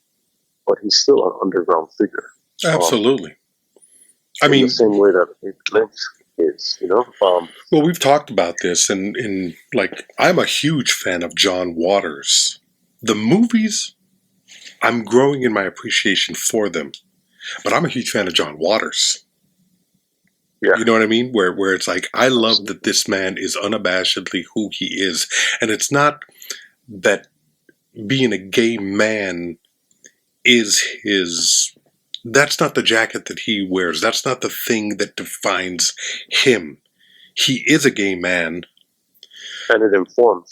but he's still an underground figure. Absolutely. I in mean, the same way that Lynch is, you know. Well, we've talked about this, and like, I'm a huge fan of John Waters. The movies, I'm growing in my appreciation for them, but I'm a huge fan of John Waters. Yeah. You know what I mean? Where it's like, I love that this man is unabashedly who he is. And it's not that being a gay man is that's not the jacket that he wears. That's not the thing that defines him. He is a gay man. And it informs.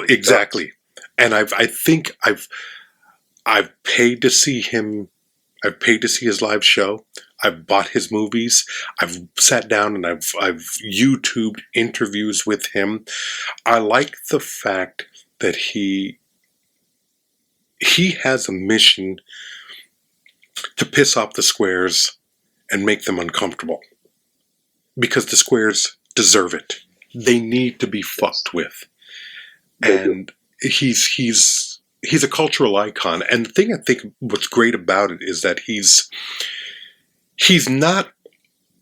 Exactly. And I think I've paid to see him. I've paid to see his live show. I've bought his movies. I've sat down and I've YouTubed interviews with him. I like the fact that he has a mission to piss off the squares and make them uncomfortable. Because the squares deserve it. They need to be fucked with. And he's a cultural icon. And the thing I think what's great about it is that he's not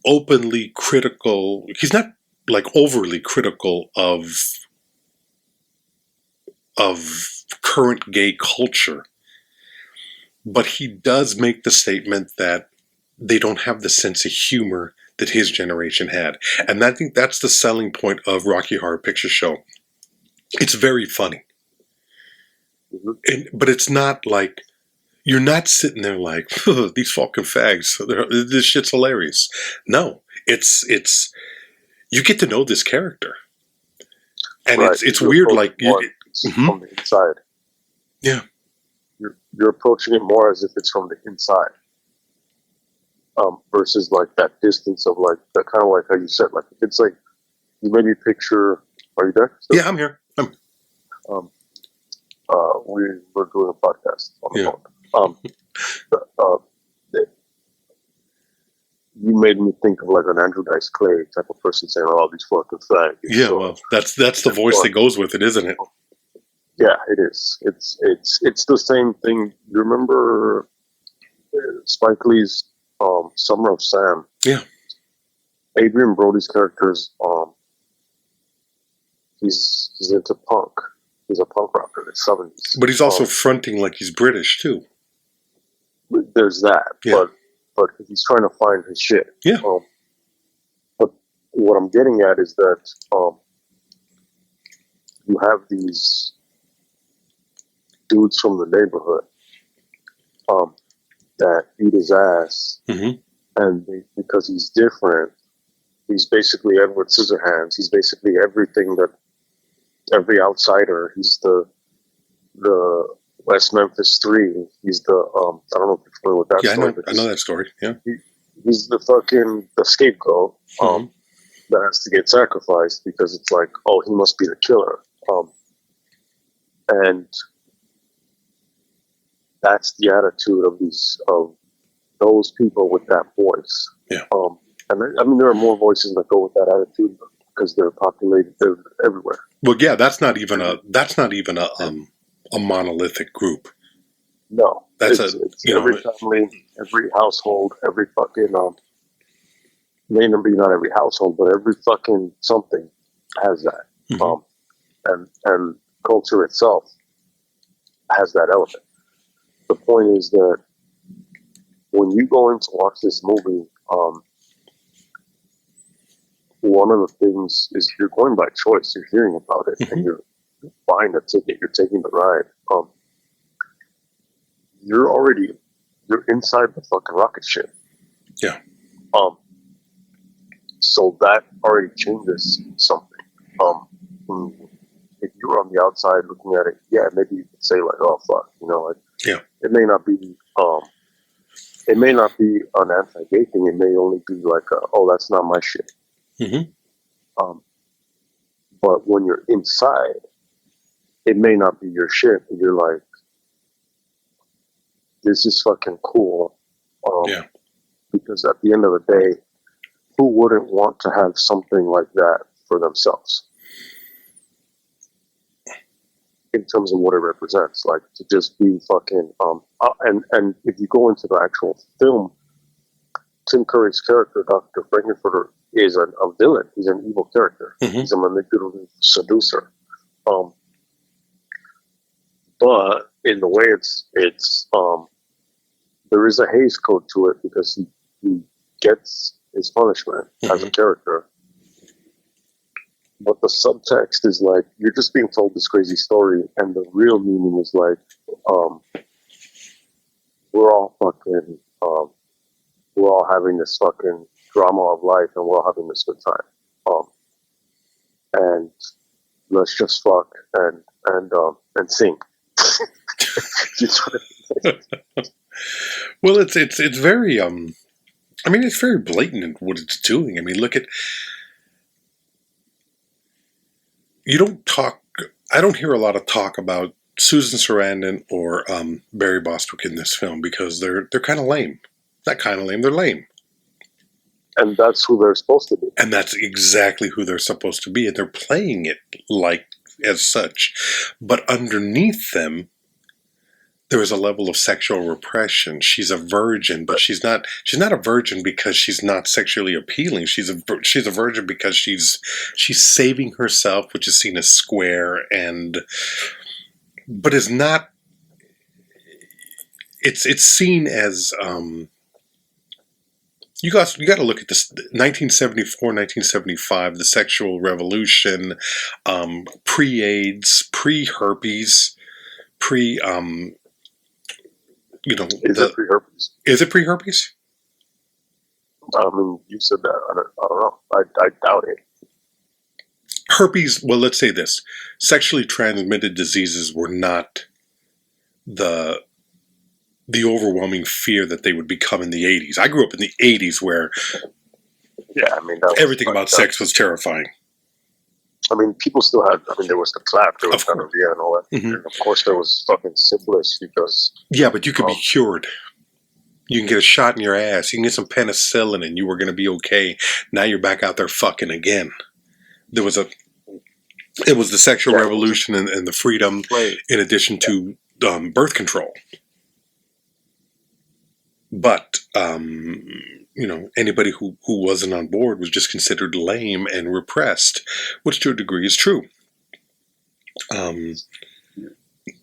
openly critical. He's not like overly critical of current gay culture. But he does make the statement that they don't have the sense of humor that his generation had. And I think that's the selling point of Rocky Horror Picture Show. It's very funny. But it's not like, you're not sitting there like, these fucking fags, this shit's hilarious. No, it's you get to know this character. And right. it's weird, like... from the inside. Yeah. You're approaching it more as if it's from the inside. Versus like that distance of like, that kind of like how you said, like, it's like, you made me picture, are you there? Yeah, I'm here. we were doing a podcast on the phone. You made me think of like an Andrew Dice Clay type of person saying, "Oh, these fucking fags." Yeah, so, well, that's the voice that goes with it, isn't it? Yeah, it is. It's the same thing. You remember Spike Lee's Summer of Sam? Yeah. Adrian Brody's character's he's into punk. He's a punk rocker in the 70s. But he's also fronting like he's British too. There's that. Yeah. But he's trying to find his shit. Yeah. But what I'm getting at is that you have these dudes from the neighborhood that eat his ass, and because he's different, he's basically Edward Scissorhands. He's basically everything that every outsider. He's the West Memphis 3. He's the I don't know if you're familiar with that story. I know that story. Yeah, he's the scapegoat that has to get sacrificed because it's like, oh, he must be the killer, and that's the attitude of those people with that voice. Yeah. And I mean, there are more voices that go with that attitude because they're populated everywhere. Well, yeah, that's not even a monolithic group. No, that's every family, every household, every fucking maybe not every household, but every fucking something has that. And culture itself has that element. The point is that when you go in to watch this movie, one of the things is you're going by choice. You're hearing about it, and you're buying a ticket. You're taking the ride. You're inside the fucking rocket ship. Yeah. So that already changes something. If you were on the outside looking at it, yeah, maybe you could say like, "Oh fuck," It may not be. It may not be an anti-gay thing. It may only be like, "Oh, that's not my shit." But when you're inside, it may not be your shit. But you're like, "This is fucking cool." Because at the end of the day, who wouldn't want to have something like that for themselves? In terms of what it represents, like to just be fucking and if you go into the actual film, Tim Curry's character, Dr. Frank-N-Furter, is a villain. He's an evil character. He's a manipulative seducer. But in the way it's there is a Hays Code to it because he gets his punishment as a character. But the subtext is like, you're just being told this crazy story, and the real meaning is like, we're all having this fucking drama of life, and we're all having this good time. And let's just fuck and sing. Well, it's very I mean, it's very blatant in what it's doing. I mean, look at. I don't hear a lot of talk about Susan Sarandon or Barry Bostwick in this film because they're kind of lame. Not kind of lame, they're lame. And that's who they're supposed to be. And that's exactly who they're supposed to be. And they're playing it like as such. But underneath them, there is a level of sexual repression. She's a virgin, but she's not a virgin because she's not sexually appealing. She's a virgin because she's saving herself, which is seen as square, but is not. It's seen as you got to look at this 1974, 1975, the sexual revolution, pre-AIDS, pre-herpes, Is it pre-herpes? Is it pre-herpes? I mean, you said that. I don't know. I doubt it. Herpes, well, let's say this. Sexually transmitted diseases were not the overwhelming fear that they would become in the 80s. I grew up in the 80s where everything about sex was terrifying. I mean, people still had. I mean, there was the clap, there was Of course. gonorrhea and all that, Mhm. and of course there was fucking syphilis because Yeah, but you could be cured. You can get a shot in your ass. You can get some penicillin, and you were going to be okay. Now you're back out there fucking again. It was the sexual revolution and the freedom, in addition to birth control. But anybody who wasn't on board was just considered lame and repressed, which to a degree is true.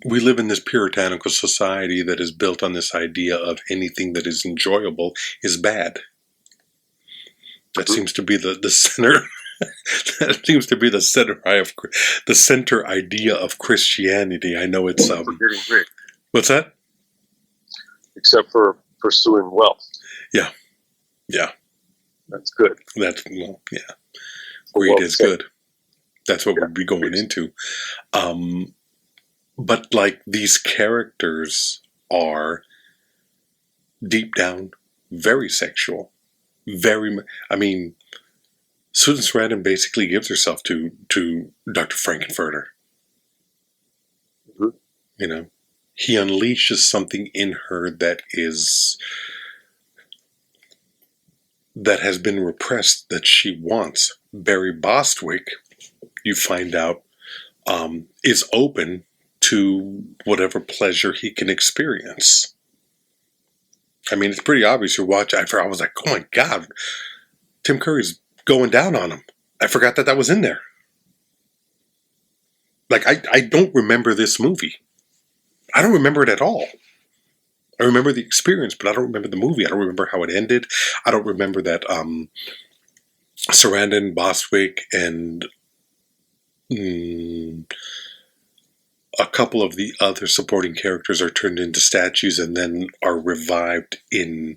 We live in this puritanical society that is built on this idea of anything that is enjoyable is bad. That seems to be the center. That seems to be the center idea of Christianity. I know it's for getting rich, what's that? except for pursuing wealth. Yeah, That's good. Greed is good. That's what we'd be going into. But like these characters are deep down very sexual. I mean, Susan Sarandon basically gives herself to Dr. Frank-N-Furter. Mm-hmm. He unleashes something in her that has been repressed, that she wants. Barry Bostwick, you find out, is open to whatever pleasure he can experience. I mean, it's pretty obvious. You watch. I was like, oh my God, Tim Curry's going down on him. I forgot that was in there. Like, I don't remember this movie. I don't remember it at all. I remember the experience, but I don't remember the movie. I don't remember how it ended. I don't remember that Sarandon, Bostwick, and a couple of the other supporting characters are turned into statues and then are revived in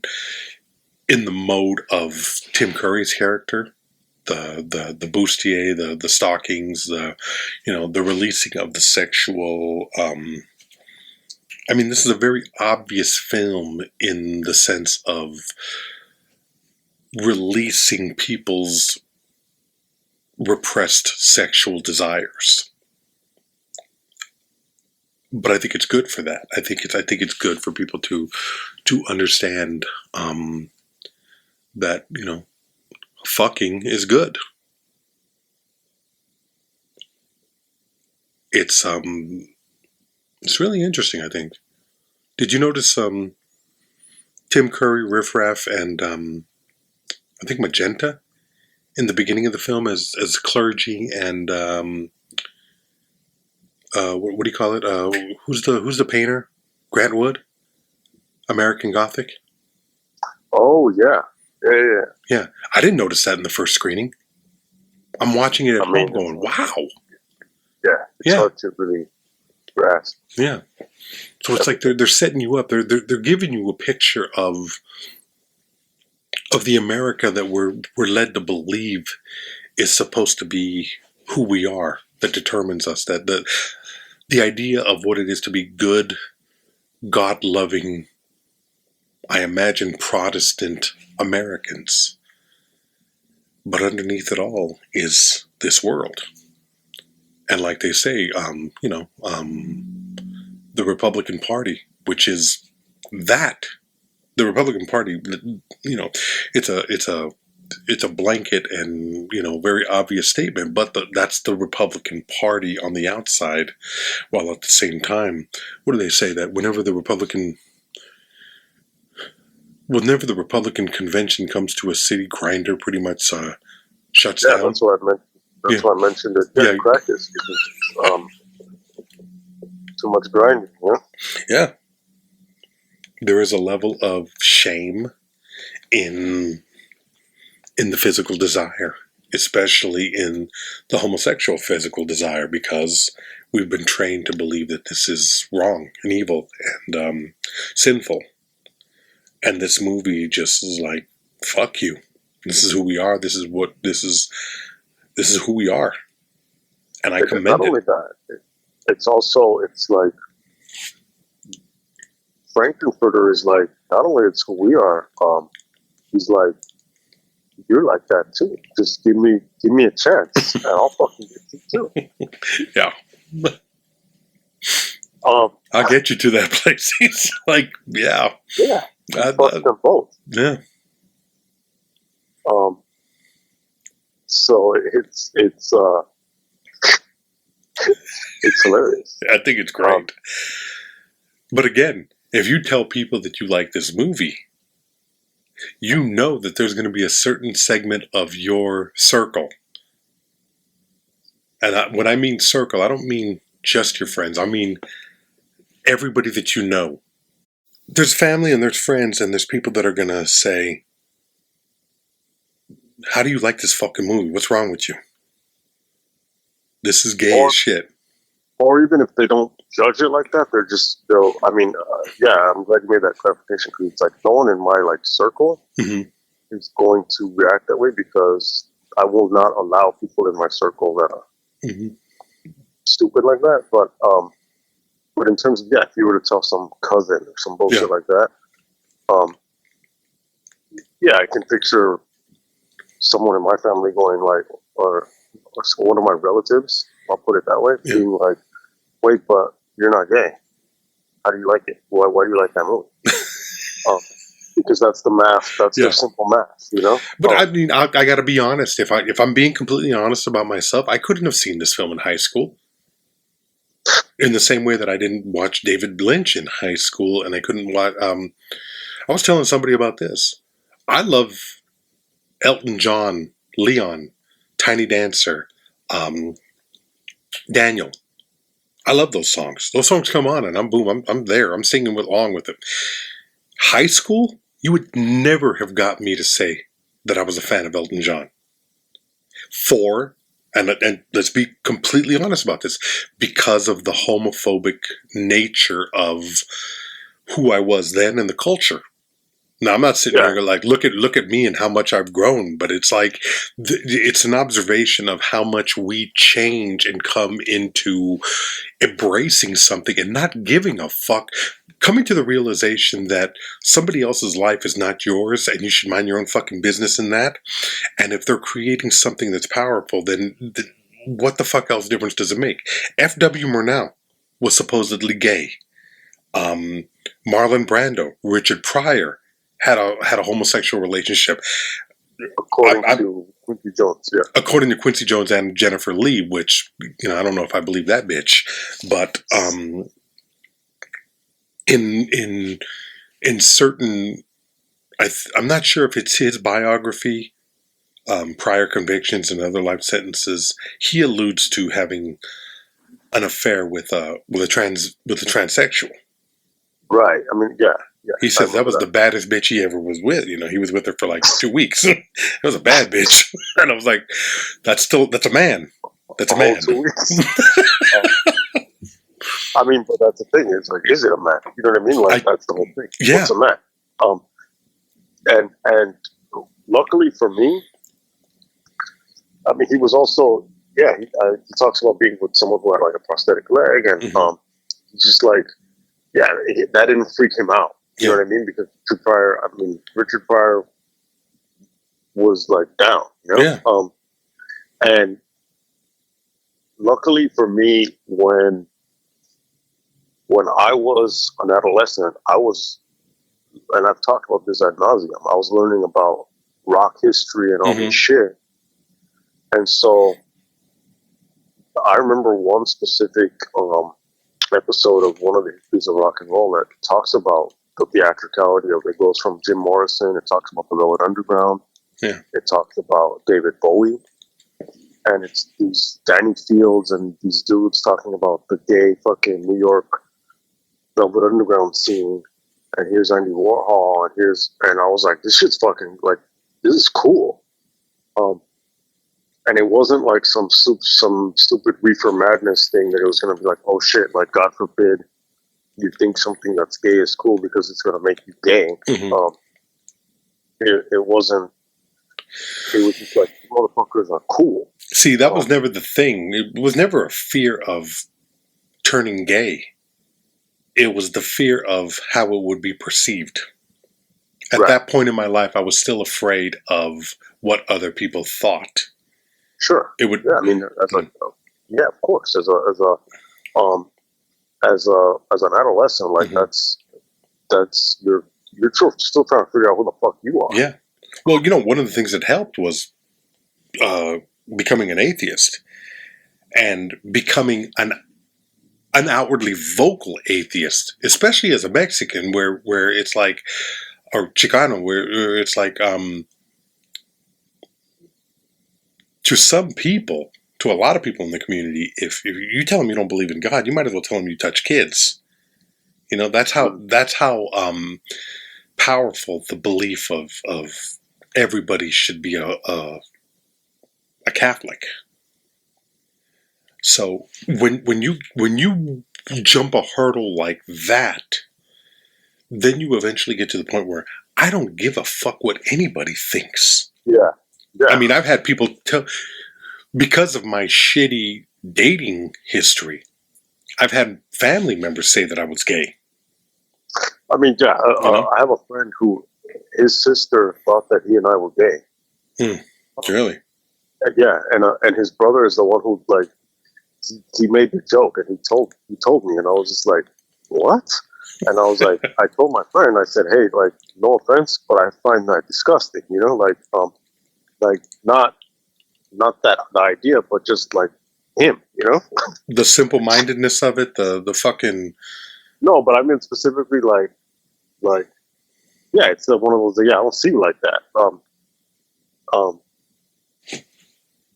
the mode of Tim Curry's character. The bustier, the stockings, the releasing of the sexual. I mean, this is a very obvious film in the sense of releasing people's repressed sexual desires. But I think it's good for that. I think it's good for people to understand that fucking is good. It's really interesting, I think. Did you notice Tim Curry, Riff Raff, and I think Magenta in the beginning of the film as clergy and what do you call it? Who's the painter? Grant Wood, American Gothic. Oh yeah. Yeah, I didn't notice that in the first screening. I'm watching it at home going, wow. Yeah, it's hard to really grasp. Yeah. So it's like they're setting you up. They're giving you a picture of the America that we're led to believe is supposed to be who we are, that determines us, that the idea of what it is to be good, God-loving, I imagine, Protestant Americans. But underneath it all is this world. And like they say, the Republican Party, which is that. The Republican Party, it's a blanket and, very obvious statement, but that's the Republican Party on the outside, while at the same time, what do they say, that whenever the Republican convention comes to a city, Grindr pretty much shuts down. That's what I meant. That's why I mentioned it. Yeah, practice because too much grinding. Yeah. There is a level of shame in the physical desire, especially in the homosexual physical desire, because we've been trained to believe that this is wrong and evil and sinful. And this movie just is like, fuck you. This is who we are. This is who we are. And I commend it. Not only that, it's like Frank-N-Furter is like, not only it's who we are, he's like you're like that too. Just give me a chance, and I'll fucking get you too. Yeah. Um, I'll get you to that place. He's like, yeah. yeah, fuck them both. Yeah. So it's it's hilarious. I think it's great. But again, if you tell people that you like this movie, you know that there's going to be a certain segment of your circle. And when I mean circle, I don't mean just your friends. I mean everybody that you know. There's family and there's friends and there's people that are going to say, how do you like this fucking movie? What's wrong with you? This is gay as shit. Or even if they don't judge it like that, they'll, I mean, yeah, I'm glad you made that clarification, because it's like no one in my like circle is going to react that way, because I will not allow people in my circle that are stupid like that. But in terms of, yeah, if you were to tell some cousin or some bullshit like that, yeah, I can picture someone in my family going like, or one of my relatives, I'll put it that way, being like, wait, but you're not gay. How do you like it? Why do you like that movie? Because that's the math. That's the simple math, you know? But I mean, I got to be honest. If I'm being completely honest about myself, I couldn't have seen this film in high school. In the same way that I didn't watch David Lynch in high school, and I couldn't watch. I was telling somebody about this. I love Elton John, Leon, Tiny Dancer, Daniel. I love those songs. Those songs come on, and I'm there. I'm singing along with it. High school, you would never have got me to say that I was a fan of Elton John. And let's be completely honest about this, because of the homophobic nature of who I was then and the culture. Now, I'm not sitting there like, look at me and how much I've grown, but it's like, it's an observation of how much we change and come into embracing something and not giving a fuck, coming to the realization that somebody else's life is not yours and you should mind your own fucking business in that. And if they're creating something that's powerful, then what the fuck else difference does it make? F.W. Murnau was supposedly gay. Marlon Brando, Richard Pryor, had a homosexual relationship. According to Quincy Jones, yeah. According to Quincy Jones and Jennifer Lee, which, you know, I don't know if I believe that bitch, but in certain, I'm not sure if it's his biography, prior convictions and other life sentences, he alludes to having an affair with a transsexual. Right. I mean, yeah. He says that was the baddest bitch he ever was with. You know, he was with her for like 2 weeks. It was a bad bitch. And I was like, that's a man. That's a man. 2 weeks. I mean, but that's the thing. It's like, is it a man? You know what I mean? Like, that's the whole thing. Yeah. What's a man? And luckily for me, I mean, he was also, he talks about being with someone who had like a prosthetic leg, and he's just like, that didn't freak him out. You know what I mean? Because Richard Pryor was like down, you know? Yeah. And luckily for me, when I was an adolescent, and I've talked about this ad nauseum, I was learning about rock history and all this shit. And so I remember one specific episode of one of the Histories of Rock and Roll that talks about the theatricality of it. Goes from Jim Morrison, it talks about the Velvet Underground, it talks about David Bowie, and it's these Danny Fields and these dudes talking about the gay fucking New York Velvet Underground scene, and here's Andy Warhol, and I was like, this shit's fucking, like, this is cool. And it wasn't like some stupid reefer madness thing that it was going to be like, oh shit, like, God forbid you think something that's gay is cool because it's going to make you gay. It wasn't. It was just like, motherfuckers are cool. See, that was never the thing. It was never a fear of turning gay. It was the fear of how it would be perceived. At that point in my life, I was still afraid of what other people thought. Sure. It would. Yeah, I mean, yeah, of course. As an adolescent, like that's you're still trying to figure out who the fuck you are. Yeah. Well, one of the things that helped was becoming an atheist and becoming an outwardly vocal atheist, especially as a Mexican, where it's like, or Chicano, where it's like, to some people, to a lot of people in the community, if you tell them you don't believe in God, you might as well tell them you touch kids. That's how powerful the belief of everybody should be a Catholic. So when you jump a hurdle like that, then you eventually get to the point where I don't give a fuck what anybody thinks. Yeah. I mean, I've had people tell, because of my shitty dating history, I've had family members say that I was gay. I mean, yeah, I have a friend who, his sister thought that he and I were gay. Really? Yeah, and his brother is the one who, like, he made the joke, and he told me, and I was just like, what? And I was like, I told my friend, I said, hey, like, no offense, but I find that disgusting, like not that the idea, but just like him, the simple-mindedness of it, the fucking. No, but I mean specifically like, yeah, it's one of those. Yeah, I don't see you like that.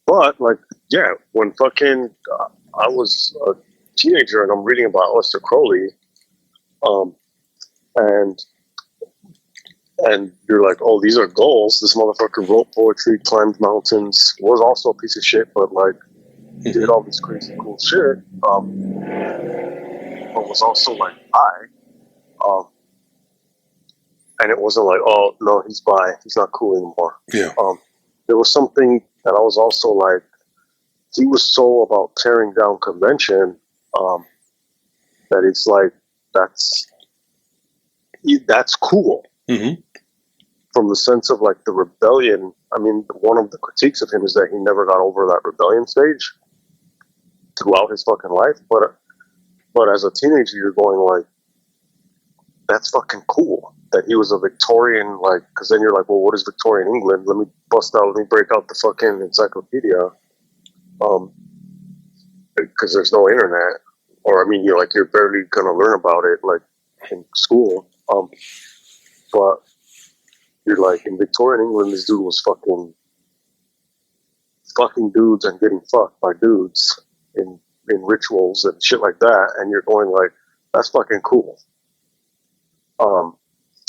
But like, yeah, when fucking I was a teenager and I'm reading about Aleister Crowley, and you're like, oh, these are goals. This motherfucker wrote poetry, climbed mountains, was also a piece of shit, but like did all this crazy cool shit. But was also like high. And it wasn't like, oh no, he's bi, he's not cool anymore. Yeah. There was something that I was also like, he was so about tearing down convention, that it's like that's cool. Mm-hmm. From the sense of like the rebellion. I mean, one of the critiques of him is that he never got over that rebellion stage throughout his fucking life. But as a teenager, you're going like, that's fucking cool that he was a Victorian, like, because then you're like, well, what is Victorian England? Let me break out the fucking encyclopedia, because there's no internet, or I mean, you're barely gonna learn about it like in school, but you're like, in Victorian England, this dude was fucking dudes and getting fucked by dudes in rituals and shit like that, and you're going like, that's fucking cool.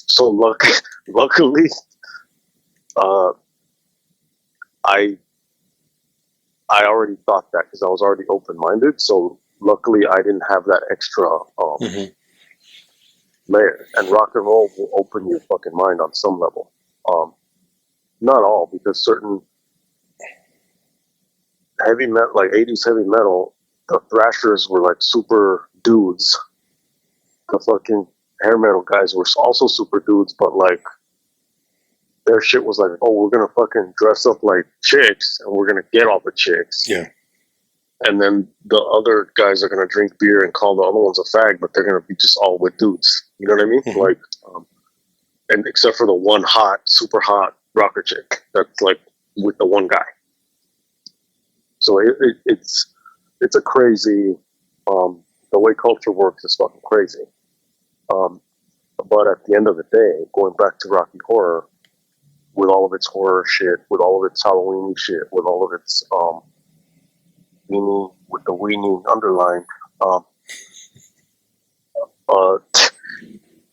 So luckily, I already thought that because I was already open-minded. So luckily, I didn't have that extra layer. And rock and roll will open your fucking mind on some level. Not all, because certain heavy metal, like 80s heavy metal, the thrashers were like super dudes. The fucking hair metal guys were also super dudes, but like their shit was like, oh, we're gonna fucking dress up like chicks and we're gonna get all the chicks. Yeah. And then the other guys are gonna drink beer and call the other ones a fag, but they're gonna be just all with dudes. You know what I mean? Mm-hmm. Like, and except for the one super hot rocker chick that's like with the one guy. So it's a crazy, the way culture works is fucking crazy. But at the end of the day, going back to Rocky Horror, with all of its horror shit, with all of its Halloween shit, with all of its weenie, with the weenie underlined,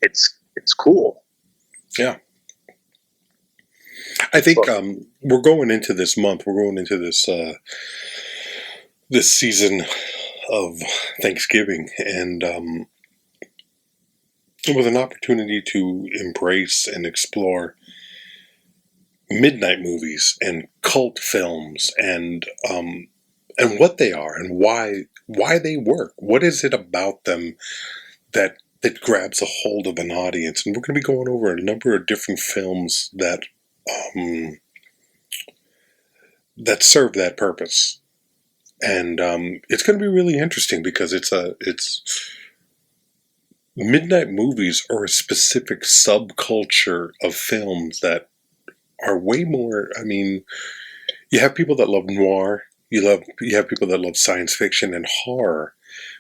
it's cool. Yeah. I think we're going into this month. We're going into this this season of Thanksgiving, and with an opportunity to embrace and explore midnight movies and cult films, and what they are and why they work. What is it about them that that grabs a hold of an audience. And we're going to be going over a number of different films that that serve that purpose. And it's going to be really interesting because it's midnight movies are a specific subculture of films that are way more. I mean, you have people that love noir, you have people that love science fiction and horror,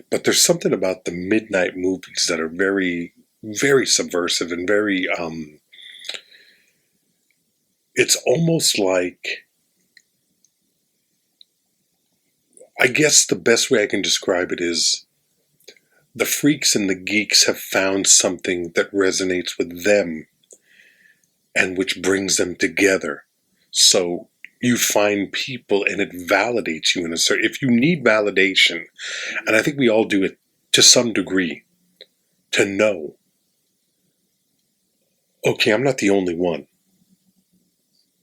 but there's something about the midnight movies that are very, very subversive and very. It's almost like, I guess the best way I can describe it is the freaks and the geeks have found something that resonates with them and which brings them together. So you find people and it validates you in a certain, if you need validation, and I think we all do it to some degree, to know, okay, I'm not the only one.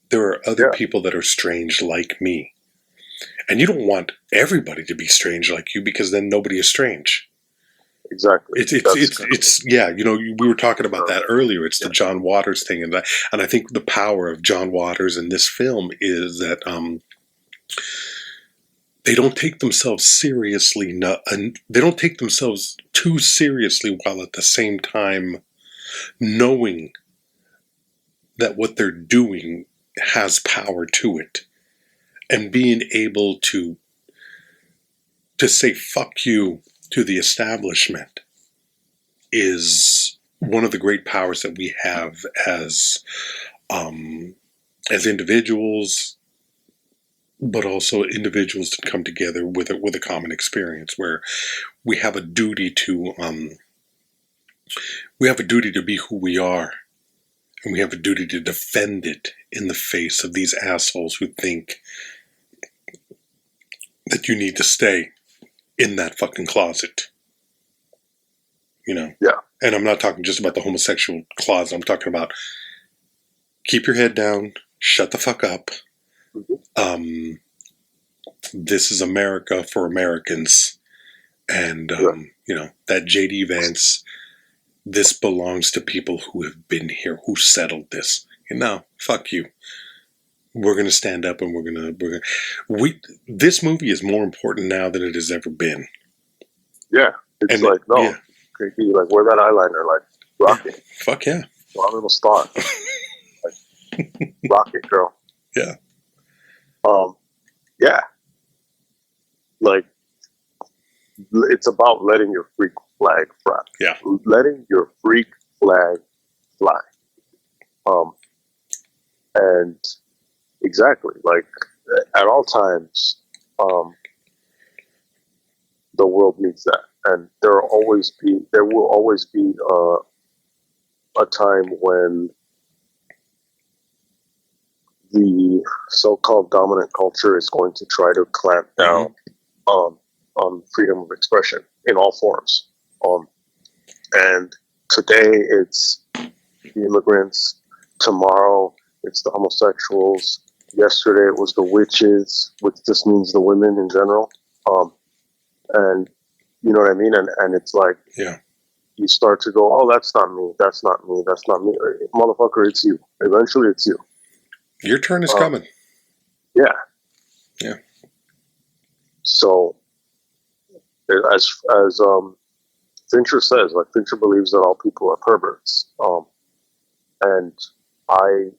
There are other people that are strange like me. And you don't want everybody to be strange like you because then nobody is strange. Exactly. It's yeah, you know, we were talking about that earlier. It's the John Waters thing, and I think the power of John Waters in this film is that they don't take themselves seriously, and they don't take themselves too seriously, while at the same time knowing that what they're doing has power to it, and being able to say fuck you to the establishment is one of the great powers that we have as individuals, but also individuals that come together with a common experience, where we have a duty to be who we are, and we have a duty to defend it in the face of these assholes who think that you need to stay in that fucking closet. You know? Yeah. And I'm not talking just about the homosexual closet. I'm talking about keep your head down, shut the fuck up. Mm-hmm. This is America for Americans. And, you know, that J.D. Vance, this belongs to people who have been here, who settled this. You know, fuck you. We're going to stand up and this movie is more important now than it has ever been. Yeah. It's like, no. Yeah. Like, wear that eyeliner, like, rock it. Fuck yeah. Draw a little star. Like, rock it, girl. Yeah. Yeah. Like, it's about letting your freak flag fly. Yeah. Letting your freak flag fly. And exactly, like, at all times, the world needs that. And there will always be a time when the so-called dominant culture is going to try to clamp down on freedom of expression in all forms. And today it's the immigrants. Tomorrow it's the homosexuals. Yesterday it was the witches, which just means the women in general. And you know what I mean? And it's like, you start to go, oh, that's not me. That's not me. That's not me. Motherfucker, it's you. Eventually it's you. Your turn is coming. Yeah. Yeah. So, as Fincher says, like, Fincher believes that all people are perverts. And I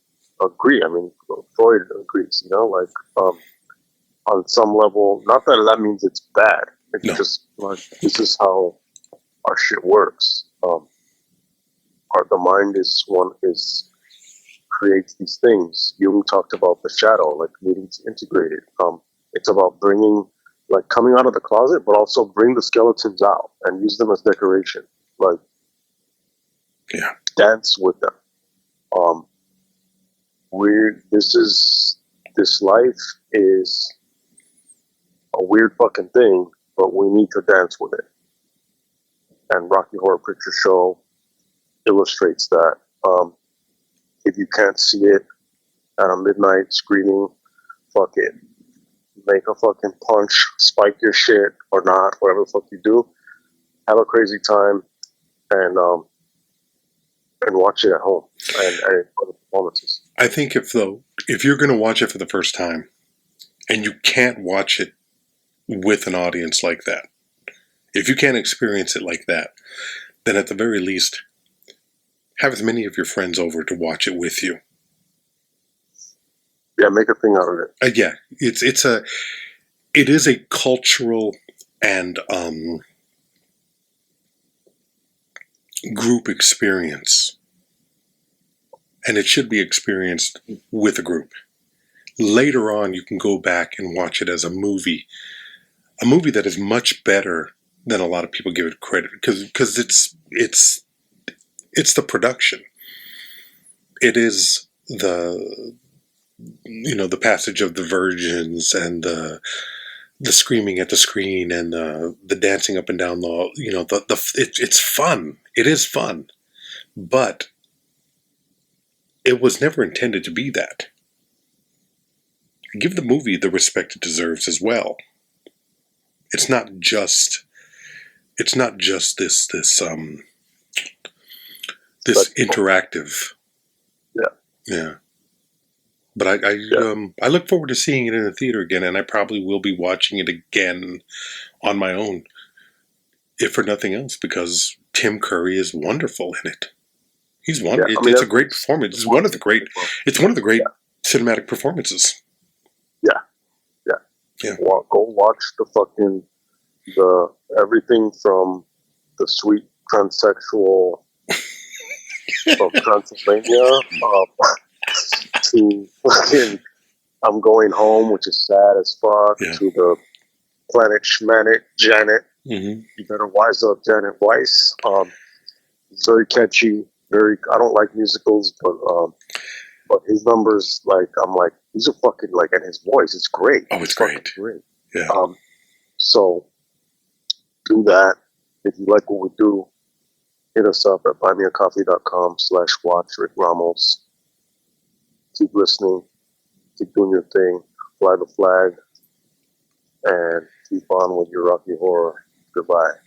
agree. I mean, Freud agrees, you know, like, on some level, not that means it's bad. It's just like, this is how our shit works. The mind creates these things. Jung talked about the shadow, like, needing to integrate it. It's about coming out of the closet, but also bring the skeletons out and use them as decoration. Like, dance with them. This life is a weird fucking thing, but we need to dance with it. And Rocky Horror Picture Show illustrates that. If you can't see it at a midnight screening, fuck it. Make a fucking punch, spike your shit or not, whatever the fuck you do. Have a crazy time and watch it at home and other performances. I think if you're going to watch it for the first time and you can't watch it with an audience like that, if you can't experience it like that, then at the very least, have as many of your friends over to watch it with you. Yeah, make a thing out of it. Yeah, it is a cultural and group experience, and it should be experienced with a group. Later on, you can go back and watch it as a movie that is much better than a lot of people give it credit, because it's the production. It is the passage of the virgins and the screaming at the screen and the dancing up and down it's fun. It is fun, but it was never intended to be that. Give the movie the respect it deserves as well. It's not just this interactive. Yeah. But I look forward to seeing it in the theater again, and I probably will be watching it again on my own, if for nothing else, because Tim Curry is wonderful in it. He's wonderful. Yeah, it's a great performance. It's one of the great cinematic performances. Yeah. Go watch everything from the sweet transsexual of Transylvania to fucking I'm Going Home, which is sad as fuck, to the Planet Schmanet Janet. Mm-hmm. You better wise up, Janet Weiss. It's very catchy. I don't like musicals, but his numbers, these are fucking and his voice, it's great. Oh, it's great. Yeah. So do that. If you like what we do, hit us up at buymeacoffee.com/watch RickRamos. Keep listening. Keep doing your thing. Fly the flag. And keep on with your Rocky Horror. Goodbye.